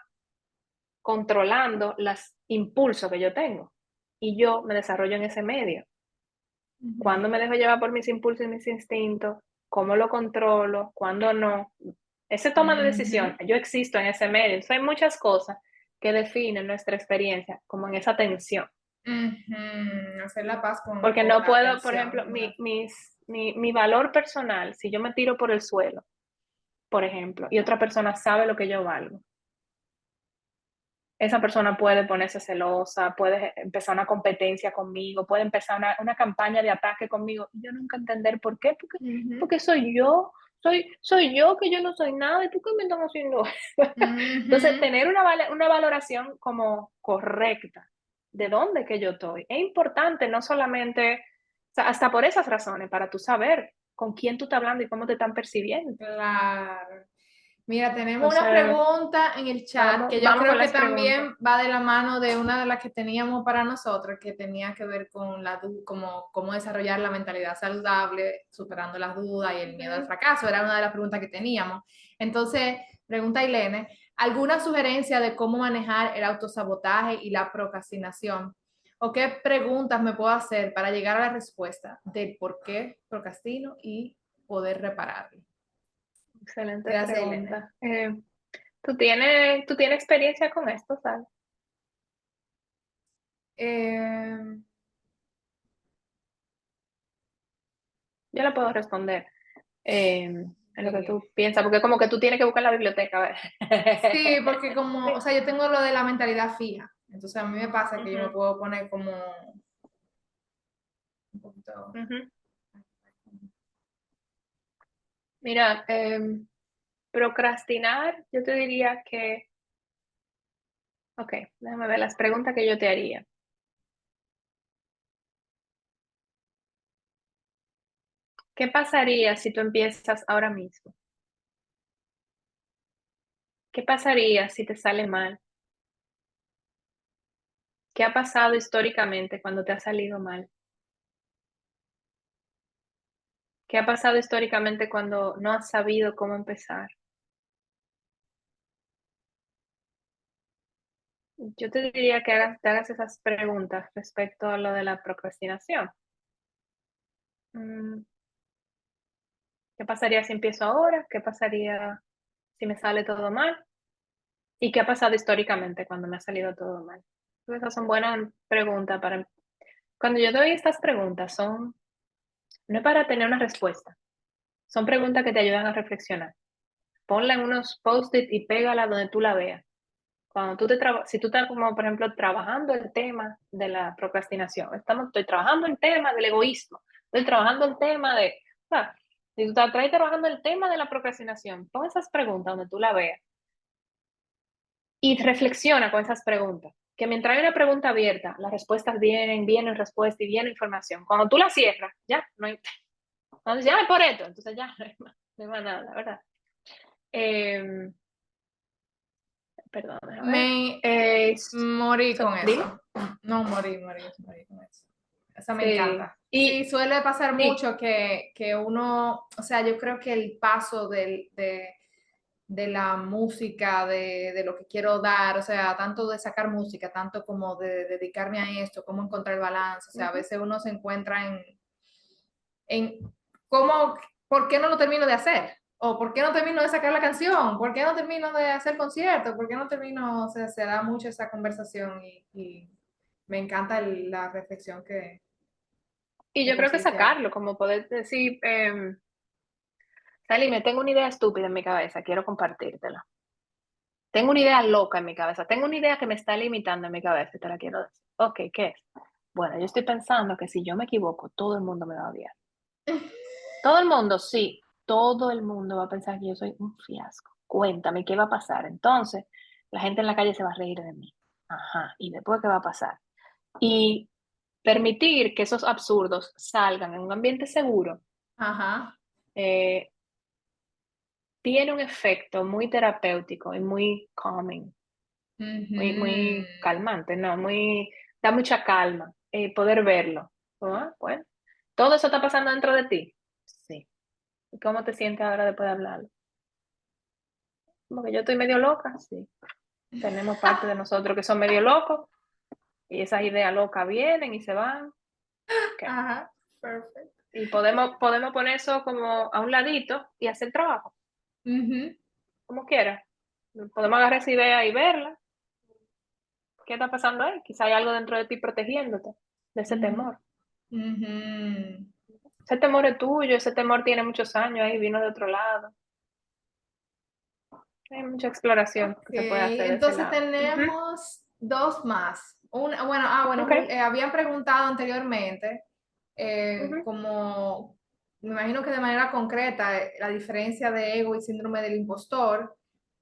controlando los impulsos que yo tengo. Y yo me desarrollo en ese medio. Ujú. ¿Cuándo me dejo llevar por mis impulsos y mis instintos? ¿Cómo lo controlo? ¿Cuándo no? Ese toma de decisión, Ujú. yo existo en ese medio. Entonces hay muchas cosas que definen nuestra experiencia, como en esa tensión. Ujú. Hacer la paz Porque con no la puedo, por tensión. ejemplo, mi valor personal, si yo me tiro por el suelo, por ejemplo, y otra persona sabe lo que yo valgo, esa persona puede ponerse celosa, puede empezar una competencia conmigo, puede empezar una campaña de ataque conmigo. Y yo nunca entender por qué, Ujú. porque soy yo que yo no soy nada, ¿y tú qué me están haciendo? Entonces, Ujú. tener una valoración como correcta de dónde que yo estoy es importante, no solamente, o sea, hasta por esas razones, para tú saber con quién tú estás hablando y cómo te están percibiendo. Claro. Mira, tenemos una Entonces, pregunta en el chat vamos, que yo vamos creo con que las preguntas. también va de la mano de una de las que teníamos para nosotros, que tenía que ver con cómo desarrollar la mentalidad saludable, superando las dudas y el miedo al Ujú. fracaso. Era una de las preguntas que teníamos. Entonces, pregunta Ilene, ¿alguna sugerencia de cómo manejar el autosabotaje y la procrastinación? ¿O qué preguntas me puedo hacer para llegar a la respuesta del por qué procrastino y poder repararlo? Excelente Gracias, Ilene. pregunta. ¿Tú tienes experiencia con esto, Sal? Eh, Yo la puedo responder en lo que sí, tú piensas, porque como que tú tienes que buscar la biblioteca, a ver. sí, porque como, o Sí. sea, yo tengo lo de la mentalidad fija, entonces a mí me pasa que yo me Ujú, puedo poner como un poquito... ujú. Mira, procrastinar, yo te diría que, ok, déjame ver las preguntas que yo te haría. ¿Qué pasaría si tú empiezas ahora mismo? ¿Qué pasaría si te sale mal? ¿Qué ha pasado históricamente cuando te ha salido mal? ¿Qué ha pasado históricamente cuando no has sabido cómo empezar? Yo te diría que te hagas esas preguntas respecto a lo de la procrastinación. Mm, ¿Qué pasaría si empiezo ahora? ¿Qué pasaría si me sale todo mal? ¿Y qué ha pasado históricamente cuando me ha salido todo mal? Esas son buenas preguntas para... Cuando yo doy estas preguntas, no es para tener una respuesta, son preguntas que te ayudan a reflexionar. Ponla en unos post-it y pégala donde tú la veas. Cuando si tú estás como, por ejemplo, trabajando el tema de la procrastinación, estoy trabajando el tema del egoísmo, estoy trabajando el tema de, o sea, si tú estás trabajando el tema de la procrastinación, pon esas preguntas donde tú la veas y reflexiona con esas preguntas. Que mientras hay una pregunta abierta, las respuestas vienen respuestas y viene información. Cuando tú la cierras, ya, no hay, cuando ya es por esto, entonces ya no hay más nada, ¿verdad? Eh, Perdón, a ver. Me morí con Dime. eso. No, morí con eso. Esa me Sí. encanta. Sí, suele pasar Y mucho que uno, o sea, yo creo que el paso de la música, de lo que quiero dar, o sea, tanto de sacar música, tanto como de dedicarme a esto, cómo encontrar el balance, o sea, a ujú, veces uno se encuentra en cómo, ¿por qué no lo termino de hacer? O ¿por qué no termino de sacar la canción? ¿Por qué no termino de hacer concierto? ¿Por qué no termino? O sea, se da mucho esa conversación y me encanta la reflexión Y que yo creo que pusiste ahí. sacarlo, como poder decir, Sally, me tengo una idea estúpida en mi cabeza, quiero compartírtela. Tengo una idea loca en mi cabeza, tengo una idea que me está limitando en mi cabeza y te la quiero decir. Ok, ¿qué es? Bueno, yo estoy pensando que si yo me equivoco, todo el mundo me va a odiar. Todo el mundo, sí, todo el mundo va a pensar que yo soy un fiasco. Cuéntame, ¿qué va a pasar? Entonces, la gente en la calle se va a reír de mí. Ajá, ¿y después qué va a pasar? Y permitir que esos absurdos salgan en un ambiente seguro Ajá. eh, tiene un efecto muy terapéutico y muy calming, Ujú. muy calmante, ¿no? Da mucha calma poder verlo. Ah, bueno, todo eso está pasando dentro de ti. Sí. ¿Y cómo te sientes ahora después de hablarlo? Como que yo estoy medio loca, sí. Tenemos parte de nosotros que son medio locos y esas ideas locas vienen y se van. Ok. Ajá. Perfecto. Y podemos poner eso como a un ladito y hacer trabajo, Ujú. como quiera. Podemos agarrar esa idea y verla. ¿Qué está pasando ahí? Quizá hay algo dentro de ti protegiéndote de ese Ujú. temor. Ujú. Ese temor es tuyo, ese temor tiene muchos años ahí, vino de otro lado. Hay mucha exploración Ok, que se puede hacer de ese entonces lado. Ujú. tenemos dos más. Ok. Habían preguntado anteriormente, Ujú. como, me imagino que de manera concreta, la diferencia de ego y síndrome del impostor,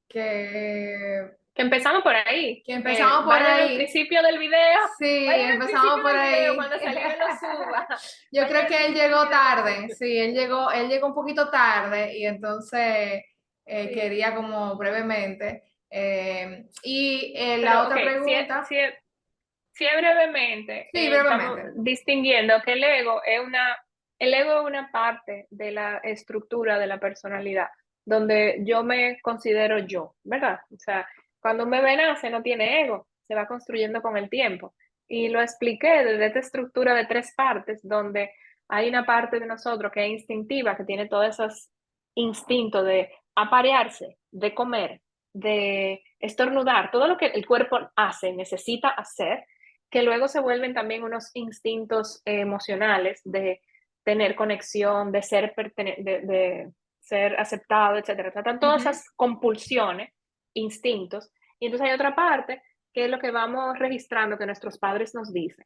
que, Que empezamos por ahí. que empezamos por Vayan al ahí. principio del video. Sí, Vayan al empezamos principio por del video ahí. cuando salió lo suba. Yo Vayan creo al que él principio del llegó video cuando tarde, salió. sí, él llegó un poquito tarde y entonces quería Sí. como brevemente. La Pero, ok, otra si, pregunta, si, si brevemente sí, estamos brevemente. distinguiendo que el ego es una parte de la estructura de la personalidad, donde yo me considero yo, ¿verdad? O sea, cuando un bebé nace no tiene ego, se va construyendo con el tiempo. Y lo expliqué desde esta estructura de tres partes, donde hay una parte de nosotros que es instintiva, que tiene todos esos instintos de aparearse, de comer, de estornudar, todo lo que el cuerpo hace, necesita hacer, que luego se vuelven también unos instintos emocionales de tener conexión, de ser aceptado, etcétera. Tratan todas Ujú, esas compulsiones, instintos, y entonces hay otra parte que es lo que vamos registrando que nuestros padres nos dicen,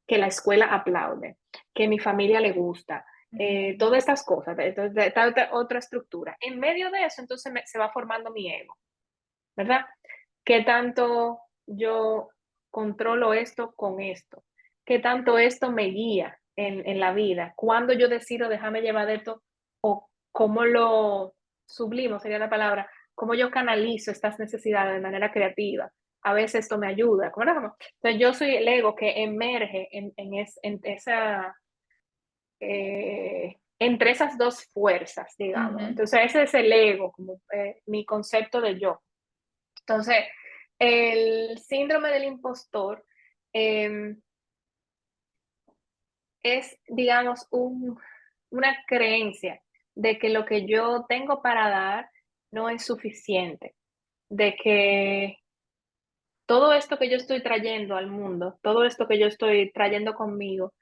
que la escuela aplaude, que mi familia le gusta, ujú, todas estas cosas, entonces, esta otra estructura. En medio de eso, entonces se va formando mi ego, ¿verdad? ¿Qué tanto yo controlo esto con esto? ¿Qué tanto esto me guía en la vida? ¿Cuándo yo decido dejarme llevar de esto? ¿O cómo lo sublimo sería la palabra? ¿Cómo yo canalizo estas necesidades de manera creativa? A veces esto me ayuda. ¿Cómo? Entonces yo soy el ego que emerge en esa, entre esas dos fuerzas, digamos. ujú. Entonces ese es el ego, como mi concepto de yo. Entonces, el síndrome del impostor eh, es, digamos, una creencia de que lo que yo tengo para dar no es suficiente, de que todo esto que yo estoy trayendo al mundo, todo esto que yo estoy trayendo conmigo,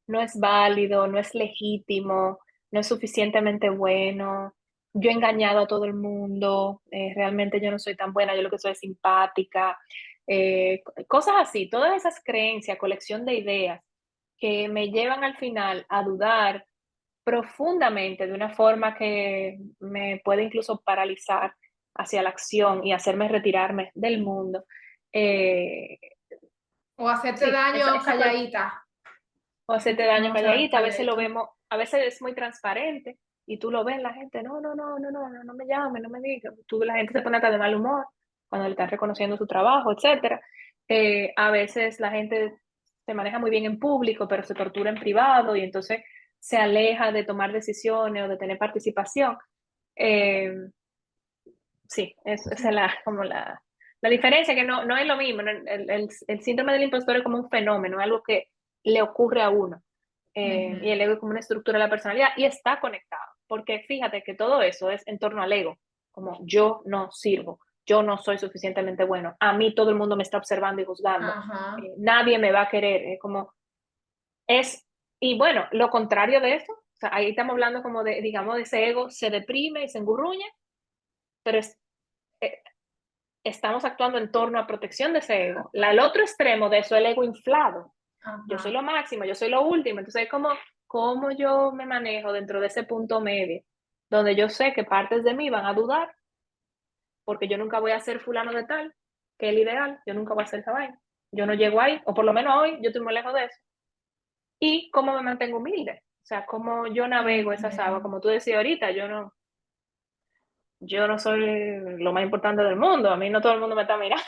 no es válido, no es legítimo, no es suficientemente bueno. Yo he engañado a todo el mundo, realmente yo no soy tan buena, yo lo que soy es simpática, cosas así, todas esas creencias, colección de ideas que me llevan al final a dudar profundamente de una forma que me puede incluso paralizar hacia la acción y hacerme retirarme del mundo. Eh, O hacerte sí, daño esa calladita, o hacerte daño como sea, calladita, a veces lo calladito. vemos, a veces es muy transparente y tú lo ves la gente, no me llame, no me diga, la gente se pone hasta de mal humor cuando le están reconociendo su trabajo, etcétera. A veces la gente se maneja muy bien en público, pero se tortura en privado y entonces se aleja de tomar decisiones o de tener participación. Eh, sí, esa es la diferencia, que no es lo mismo. ¿No? El síndrome del impostor es como un fenómeno, algo que le ocurre a uno. Y Ujú. el ego es como una estructura de la personalidad y está conectado. porque fíjate que todo eso es en torno al ego, como yo no sirvo, yo no soy suficientemente bueno, a mí todo el mundo me está observando y juzgando, Ajá. nadie me va a querer, como es, y bueno, lo contrario de eso, o sea, ahí estamos hablando como de, digamos, de ese ego se deprime y se engurruña, pero eh, estamos actuando en torno a protección de ese ego. El otro extremo de eso es el ego inflado. Yo soy Ajá. lo máximo, yo soy lo último. Entonces, es como cómo yo me manejo dentro de ese punto medio, donde yo sé que partes de mí van a dudar, porque yo nunca voy a ser fulano de tal, que es el ideal, yo nunca voy a ser esa vaina. Yo no llego ahí, o por lo menos hoy yo estoy muy lejos de eso. Y cómo me mantengo humilde, o sea, cómo yo navego esas aguas, Ujú. como tú decías ahorita, yo no soy lo más importante del mundo, a mí no todo el mundo me está mirando.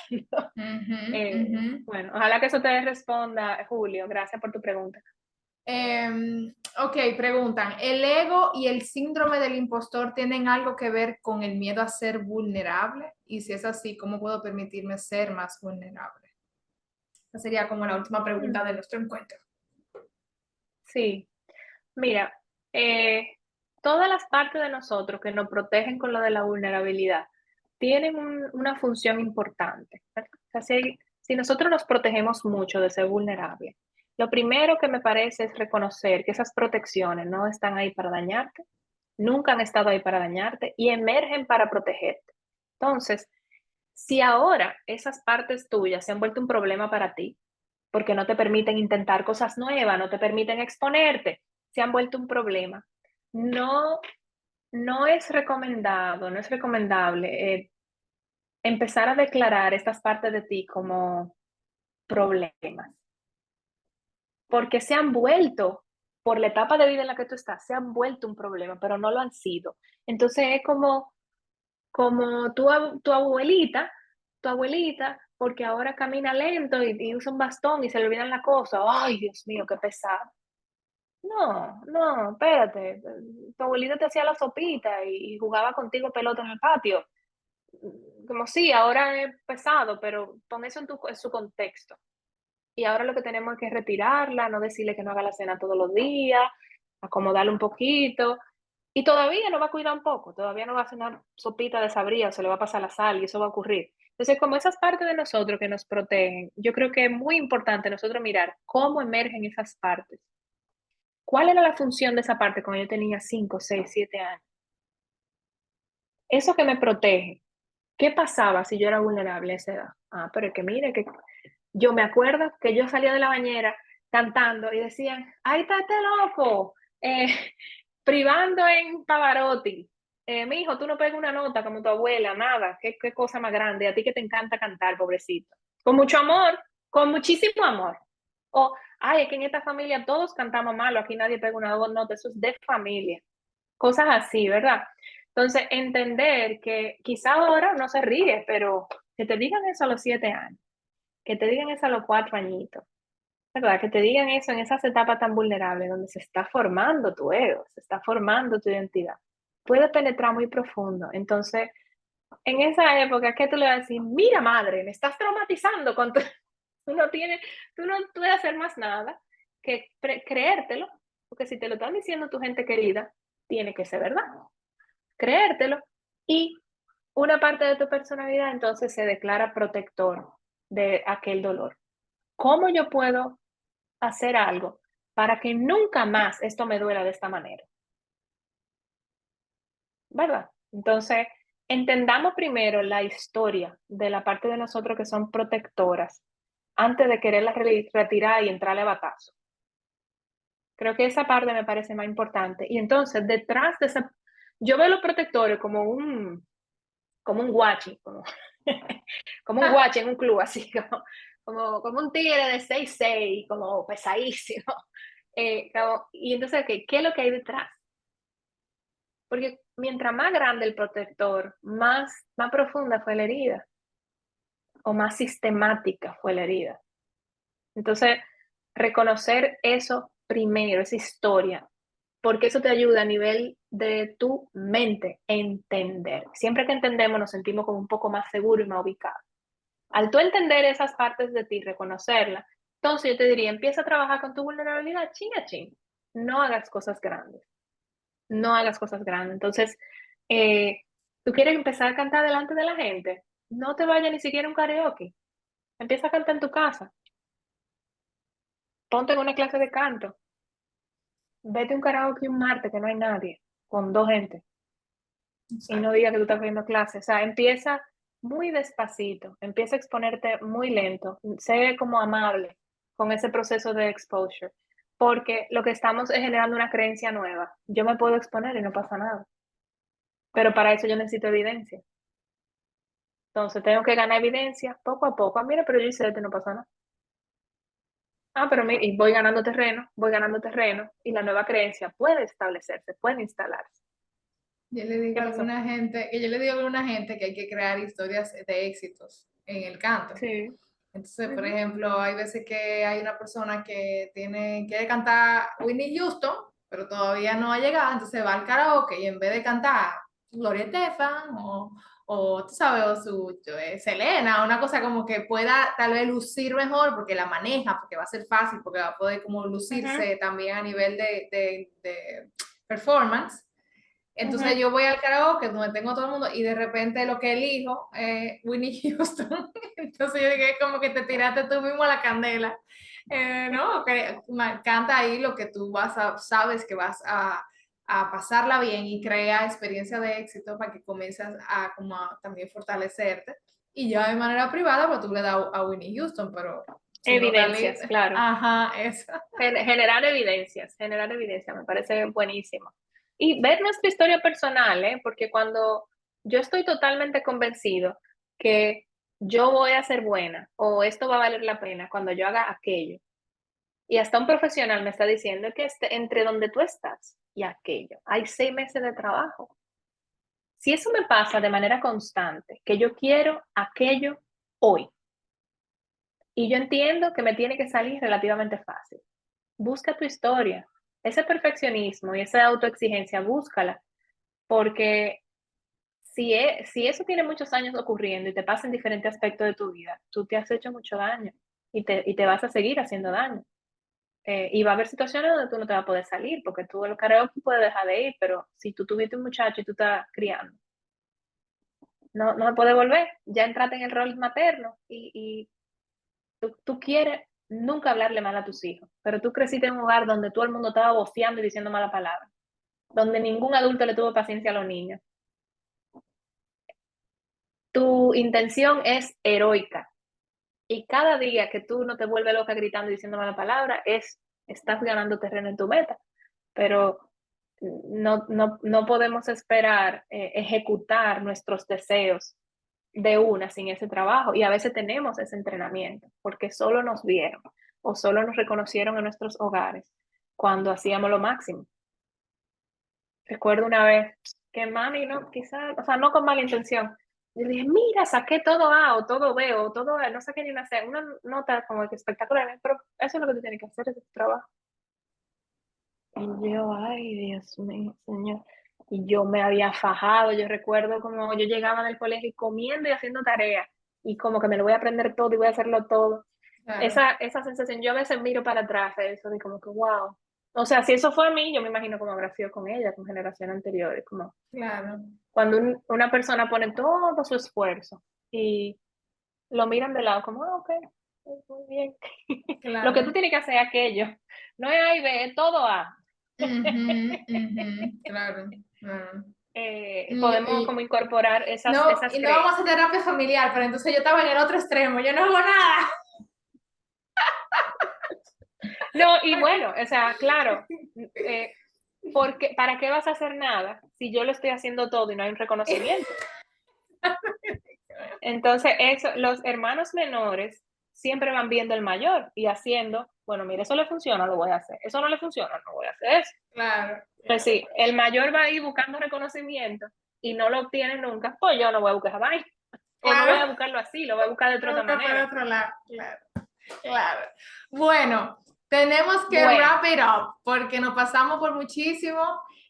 Ujú, ujú. Bueno, ojalá que eso te responda, Julio. Gracias por tu pregunta. Ok, preguntan, ¿el ego y el síndrome del impostor tienen algo que ver con el miedo a ser vulnerable? Y si es así, ¿cómo puedo permitirme ser más vulnerable? Esa sería como la última pregunta Mm, de nuestro encuentro. sí, mira, todas las partes de nosotros que nos protegen con lo de la vulnerabilidad tienen una función importante, ¿verdad? O sea, si nosotros nos protegemos mucho de ser vulnerable, lo primero que me parece es reconocer que esas protecciones no están ahí para dañarte, nunca han estado ahí para dañarte y emergen para protegerte. Entonces, si ahora esas partes tuyas se han vuelto un problema para ti, porque no te permiten intentar cosas nuevas, no te permiten exponerte, se han vuelto un problema. No, no es recomendado, no es recomendable empezar a declarar estas partes de ti como problemas, porque se han vuelto, por la etapa de vida en la que tú estás, se han vuelto un problema, pero no lo han sido. Entonces es como tu abuelita, porque ahora camina lento y usa un bastón y se le olvidan las cosas. Ay, Dios mío, qué pesado. No, no, espérate. Tu abuelita te hacía la sopita y jugaba contigo pelota en el patio. Como sí, ahora es pesado, pero pon eso en su contexto. Y ahora lo que tenemos es que retirarla, no decirle que no haga la cena todos los días, acomodarle un poquito. Y todavía no va a cuidar un poco, todavía no va a hacer una sopita de sabría, se le va a pasar la sal y eso va a ocurrir. Entonces, como esas partes de nosotros que nos protegen, yo creo que es muy importante nosotros mirar cómo emergen esas partes. ¿Cuál era la función de esa parte cuando yo tenía 5, 6, 7 años? Eso que me protege, ¿qué pasaba si yo era vulnerable a esa edad? Ah, pero es que mire, que yo me acuerdo que yo salía de la bañera cantando y decían, ¡ay, está este loco! Eh, privando en Pavarotti. Mi hijo, tú no pegas una nota como tu abuela, nada, qué cosa más grande, a ti que te encanta cantar, pobrecito. Con mucho amor, con muchísimo amor. O, ay, es que en esta familia todos cantamos malo, aquí nadie pega una nota, eso es de familia. Cosas así, ¿verdad? Entonces, entender que quizá ahora no se ríe, pero que te digan eso a los 7 años, que te digan eso a los 4 añitos, ¿verdad? Que te digan eso en esas etapas tan vulnerables donde se está formando tu ego, se está formando tu identidad. Puede penetrar muy profundo. Entonces, en esa época, ¿qué tú le vas a decir? Mira, madre, me estás traumatizando con tu... Tú no tienes, tú no puedes hacer más nada que creértelo, porque si te lo están diciendo tu gente querida, tiene que ser verdad. Creértelo y una parte de tu personalidad entonces se declara protector de aquel dolor. ¿Cómo yo puedo hacer algo para que nunca más esto me duela de esta manera? ¿Verdad? Entonces, entendamos primero la historia de la parte de nosotros que son protectoras antes de quererla retirar y entrarle a batazo. Creo que esa parte me parece más importante. Y entonces, detrás de esa, yo veo los protectores como un guachi, como un guachi en un club, así como un tigre de 6'6", como pesadísimo. Y entonces, ¿qué es lo que hay detrás? Porque mientras más grande el protector, más profunda fue la herida o más sistemática fue la herida. Entonces, reconocer eso primero, esa historia, porque eso te ayuda a nivel de tu mente entender. Siempre que entendemos nos sentimos como un poco más seguros y más ubicados. Al tú entender esas partes de ti, reconocerlas, entonces yo te diría, empieza a trabajar con tu vulnerabilidad, chin a chin. No hagas cosas grandes. no hagas cosas grandes. Entonces, tú quieres empezar a cantar delante de la gente, no te vayas ni siquiera a un karaoke. Empieza a cantar en tu casa, ponte en una clase de canto, vete a un karaoke un martes que no hay nadie, con dos gente, y no Exacto. digas que tú estás viendo clases. O sea, empieza muy despacito, empieza a exponerte muy lento, sé como amable con ese proceso de exposure, porque lo que estamos es generando una creencia nueva. Yo me puedo exponer y no pasa nada, pero para eso yo necesito evidencia. Entonces tengo que ganar evidencia poco a poco. Ah, mira, pero yo hice esto y no pasa nada. Ah, pero mira, y voy ganando terreno, y la nueva creencia puede establecerse, puede instalarse. Yo le digo ¿Qué a pasó? alguna gente, que yo le digo a alguna gente que hay que crear historias de éxitos en el canto. Sí. Entonces, por Ujú, ejemplo, hay veces que hay una persona que quiere cantar Whitney Houston, pero todavía no ha llegado, entonces va al karaoke y en vez de cantar Gloria Estefan o tú sabes, o su Selena, una cosa como que pueda tal vez lucir mejor porque la maneja, porque va a ser fácil, porque va a poder como ujú, lucirse también a nivel de performance. Entonces ujú. yo voy al karaoke donde tengo todo el mundo y de repente lo que elijo es Whitney Houston. Entonces yo dije como que te tiraste tú mismo a la candela. No, que canta ahí lo que tú sabes que vas a pasarla bien y crea experiencia de éxito para que comiences a como a también fortalecerte. Y ya de manera privada, pues tú le das a Whitney Houston, pero si no está Evidencias, listo, claro. ajá, eso. Generar evidencias, me parece buenísimo. Y ver nuestra historia personal, ¿eh? Porque cuando yo estoy totalmente convencido que yo voy a ser buena o esto va a valer la pena cuando yo haga aquello, y hasta un profesional me está diciendo que entre donde tú estás y aquello, hay 6 meses de trabajo. Si eso me pasa de manera constante, que yo quiero aquello hoy, y yo entiendo que me tiene que salir relativamente fácil, busca tu historia. Ese perfeccionismo y esa autoexigencia, búscala, porque si eso tiene muchos años ocurriendo y te pasa en diferentes aspectos de tu vida, tú te has hecho mucho daño y te vas a seguir haciendo daño. Y va a haber situaciones donde tú no te vas a poder salir, porque tú el karaoke puedes dejar de ir, pero si tú tuviste un muchacho y tú estás criando, no, no se puede volver, ya entraste en el rol materno y tú quieres nunca hablarle mal a tus hijos, pero tú creciste en un hogar donde todo el mundo estaba voceando y diciendo malas palabras, donde ningún adulto le tuvo paciencia a los niños. Tu intención es heroica y cada día que tú no te vuelves loca gritando y diciendo malas palabras, estás ganando terreno en tu meta, pero no podemos esperar ejecutar nuestros deseos de una sin ese trabajo, y a veces tenemos ese entrenamiento porque solo nos vieron o solo nos reconocieron en nuestros hogares cuando hacíamos lo máximo. Recuerdo una vez que mami, no, quizás, o sea, no con mala intención, yo dije, mira, saqué todo A o todo B o todo A, no saqué ni una C, una nota como que espectacular, pero eso es lo que tú tienes que hacer, ese es tu trabajo. Y yo, ay, Dios mío, señor. Y yo me había fajado, yo recuerdo como yo llegaba del colegio comiendo y haciendo tareas, y como que me lo voy a aprender todo y voy a hacerlo todo. Claro, Esa sensación, yo a veces miro para atrás eso, de como que, wow. O sea, si eso fue a mí, yo me imagino cómo habrá sido con ella, con generaciones anteriores, como claro, cuando una persona pone todo su esfuerzo y lo miran de lado, como, ah, ok, muy bien. Lo que tú claro. tienes que hacer es aquello. No es A y B, es todo A. Ujú, ujú, claro, claro. Podemos como incorporar No, esas y no vamos a creencias. hacer terapia familiar, pero entonces yo estaba en el otro extremo, yo no hago nada. No, y bueno, o sea, claro, eh, porque, ¿para qué vas a hacer nada si yo lo estoy haciendo todo y no hay un reconocimiento? Entonces, los hermanos menores siempre van viendo el mayor y haciendo, bueno, mire, eso le funciona, lo voy a hacer. Eso no le funciona, no voy a hacer eso. Claro, Pues sí, el mayor va a ir buscando reconocimiento y no lo obtiene nunca, pues yo no voy a buscar a vaina. O no voy a claro. buscarlo así, lo voy a buscar de otra Nunca por manera. otro lado, claro, claro. Bueno, tenemos que Bueno, wrap it up porque nos pasamos por muchísimo.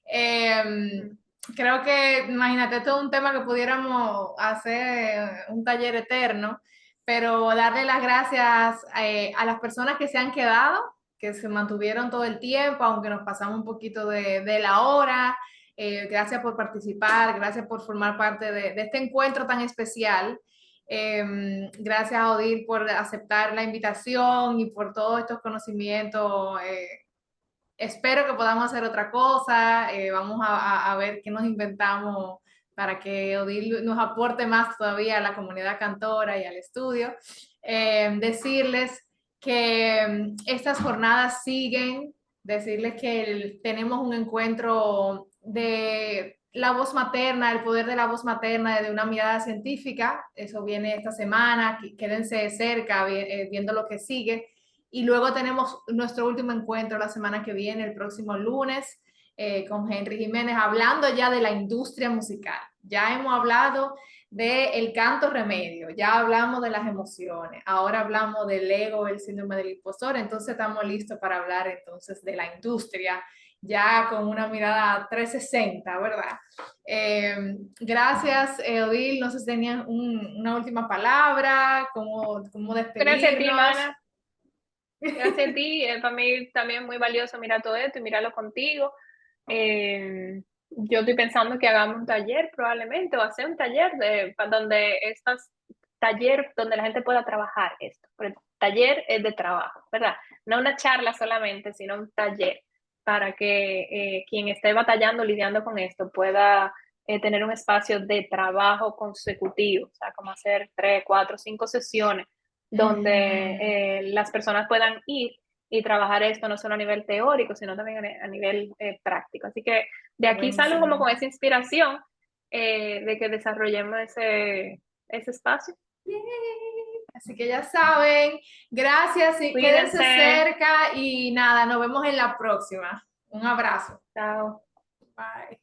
Eh, ujú, Creo que, imagínate, esto es un tema que pudiéramos hacer un taller eterno, pero darle las gracias a las personas que se han quedado, que se mantuvieron todo el tiempo, aunque nos pasamos un poquito de la hora. Gracias por participar, gracias por formar parte de este encuentro tan especial. Gracias a Odil por aceptar la invitación y por todos estos conocimientos. Espero que podamos hacer otra cosa. Vamos a ver qué nos inventamos para que Odil nos aporte más todavía a la comunidad cantora y al estudio. Decirles que estas jornadas siguen, decirles que tenemos un encuentro de la voz materna, el poder de la voz materna desde una mirada científica. Eso viene esta semana, quédense cerca viendo lo que sigue. Y luego tenemos nuestro último encuentro la semana que viene, el próximo lunes, con Henry Jiménez, hablando ya de la industria musical. Ya hemos hablado del canto remedio, ya hablamos de las emociones, ahora hablamos del ego, el síndrome del impostor, entonces estamos listos para hablar entonces de la industria, ya con una mirada 360, ¿verdad? Gracias, Odil, no sé si tenían una última palabra, cómo despedirnos. Gracias a ti, Mana. Gracias a ti, para mí también es muy valioso mirar todo esto y mirarlo contigo. Yo estoy pensando que hagamos un taller probablemente, o hacer un taller donde donde la gente pueda trabajar esto. Pero el taller es de trabajo, ¿verdad? No una charla solamente, sino un taller para que quien esté batallando, lidiando con esto, pueda tener un espacio de trabajo consecutivo, o sea, como hacer 3, 4, 5 sesiones donde las personas puedan ir y trabajar esto no solo a nivel teórico, sino también a nivel práctico. Así que de aquí salgo como con esa inspiración de que desarrollemos ese espacio. Así que ya saben, gracias y quédense cerca y nada, nos vemos en la próxima. Un abrazo. Chao. Bye.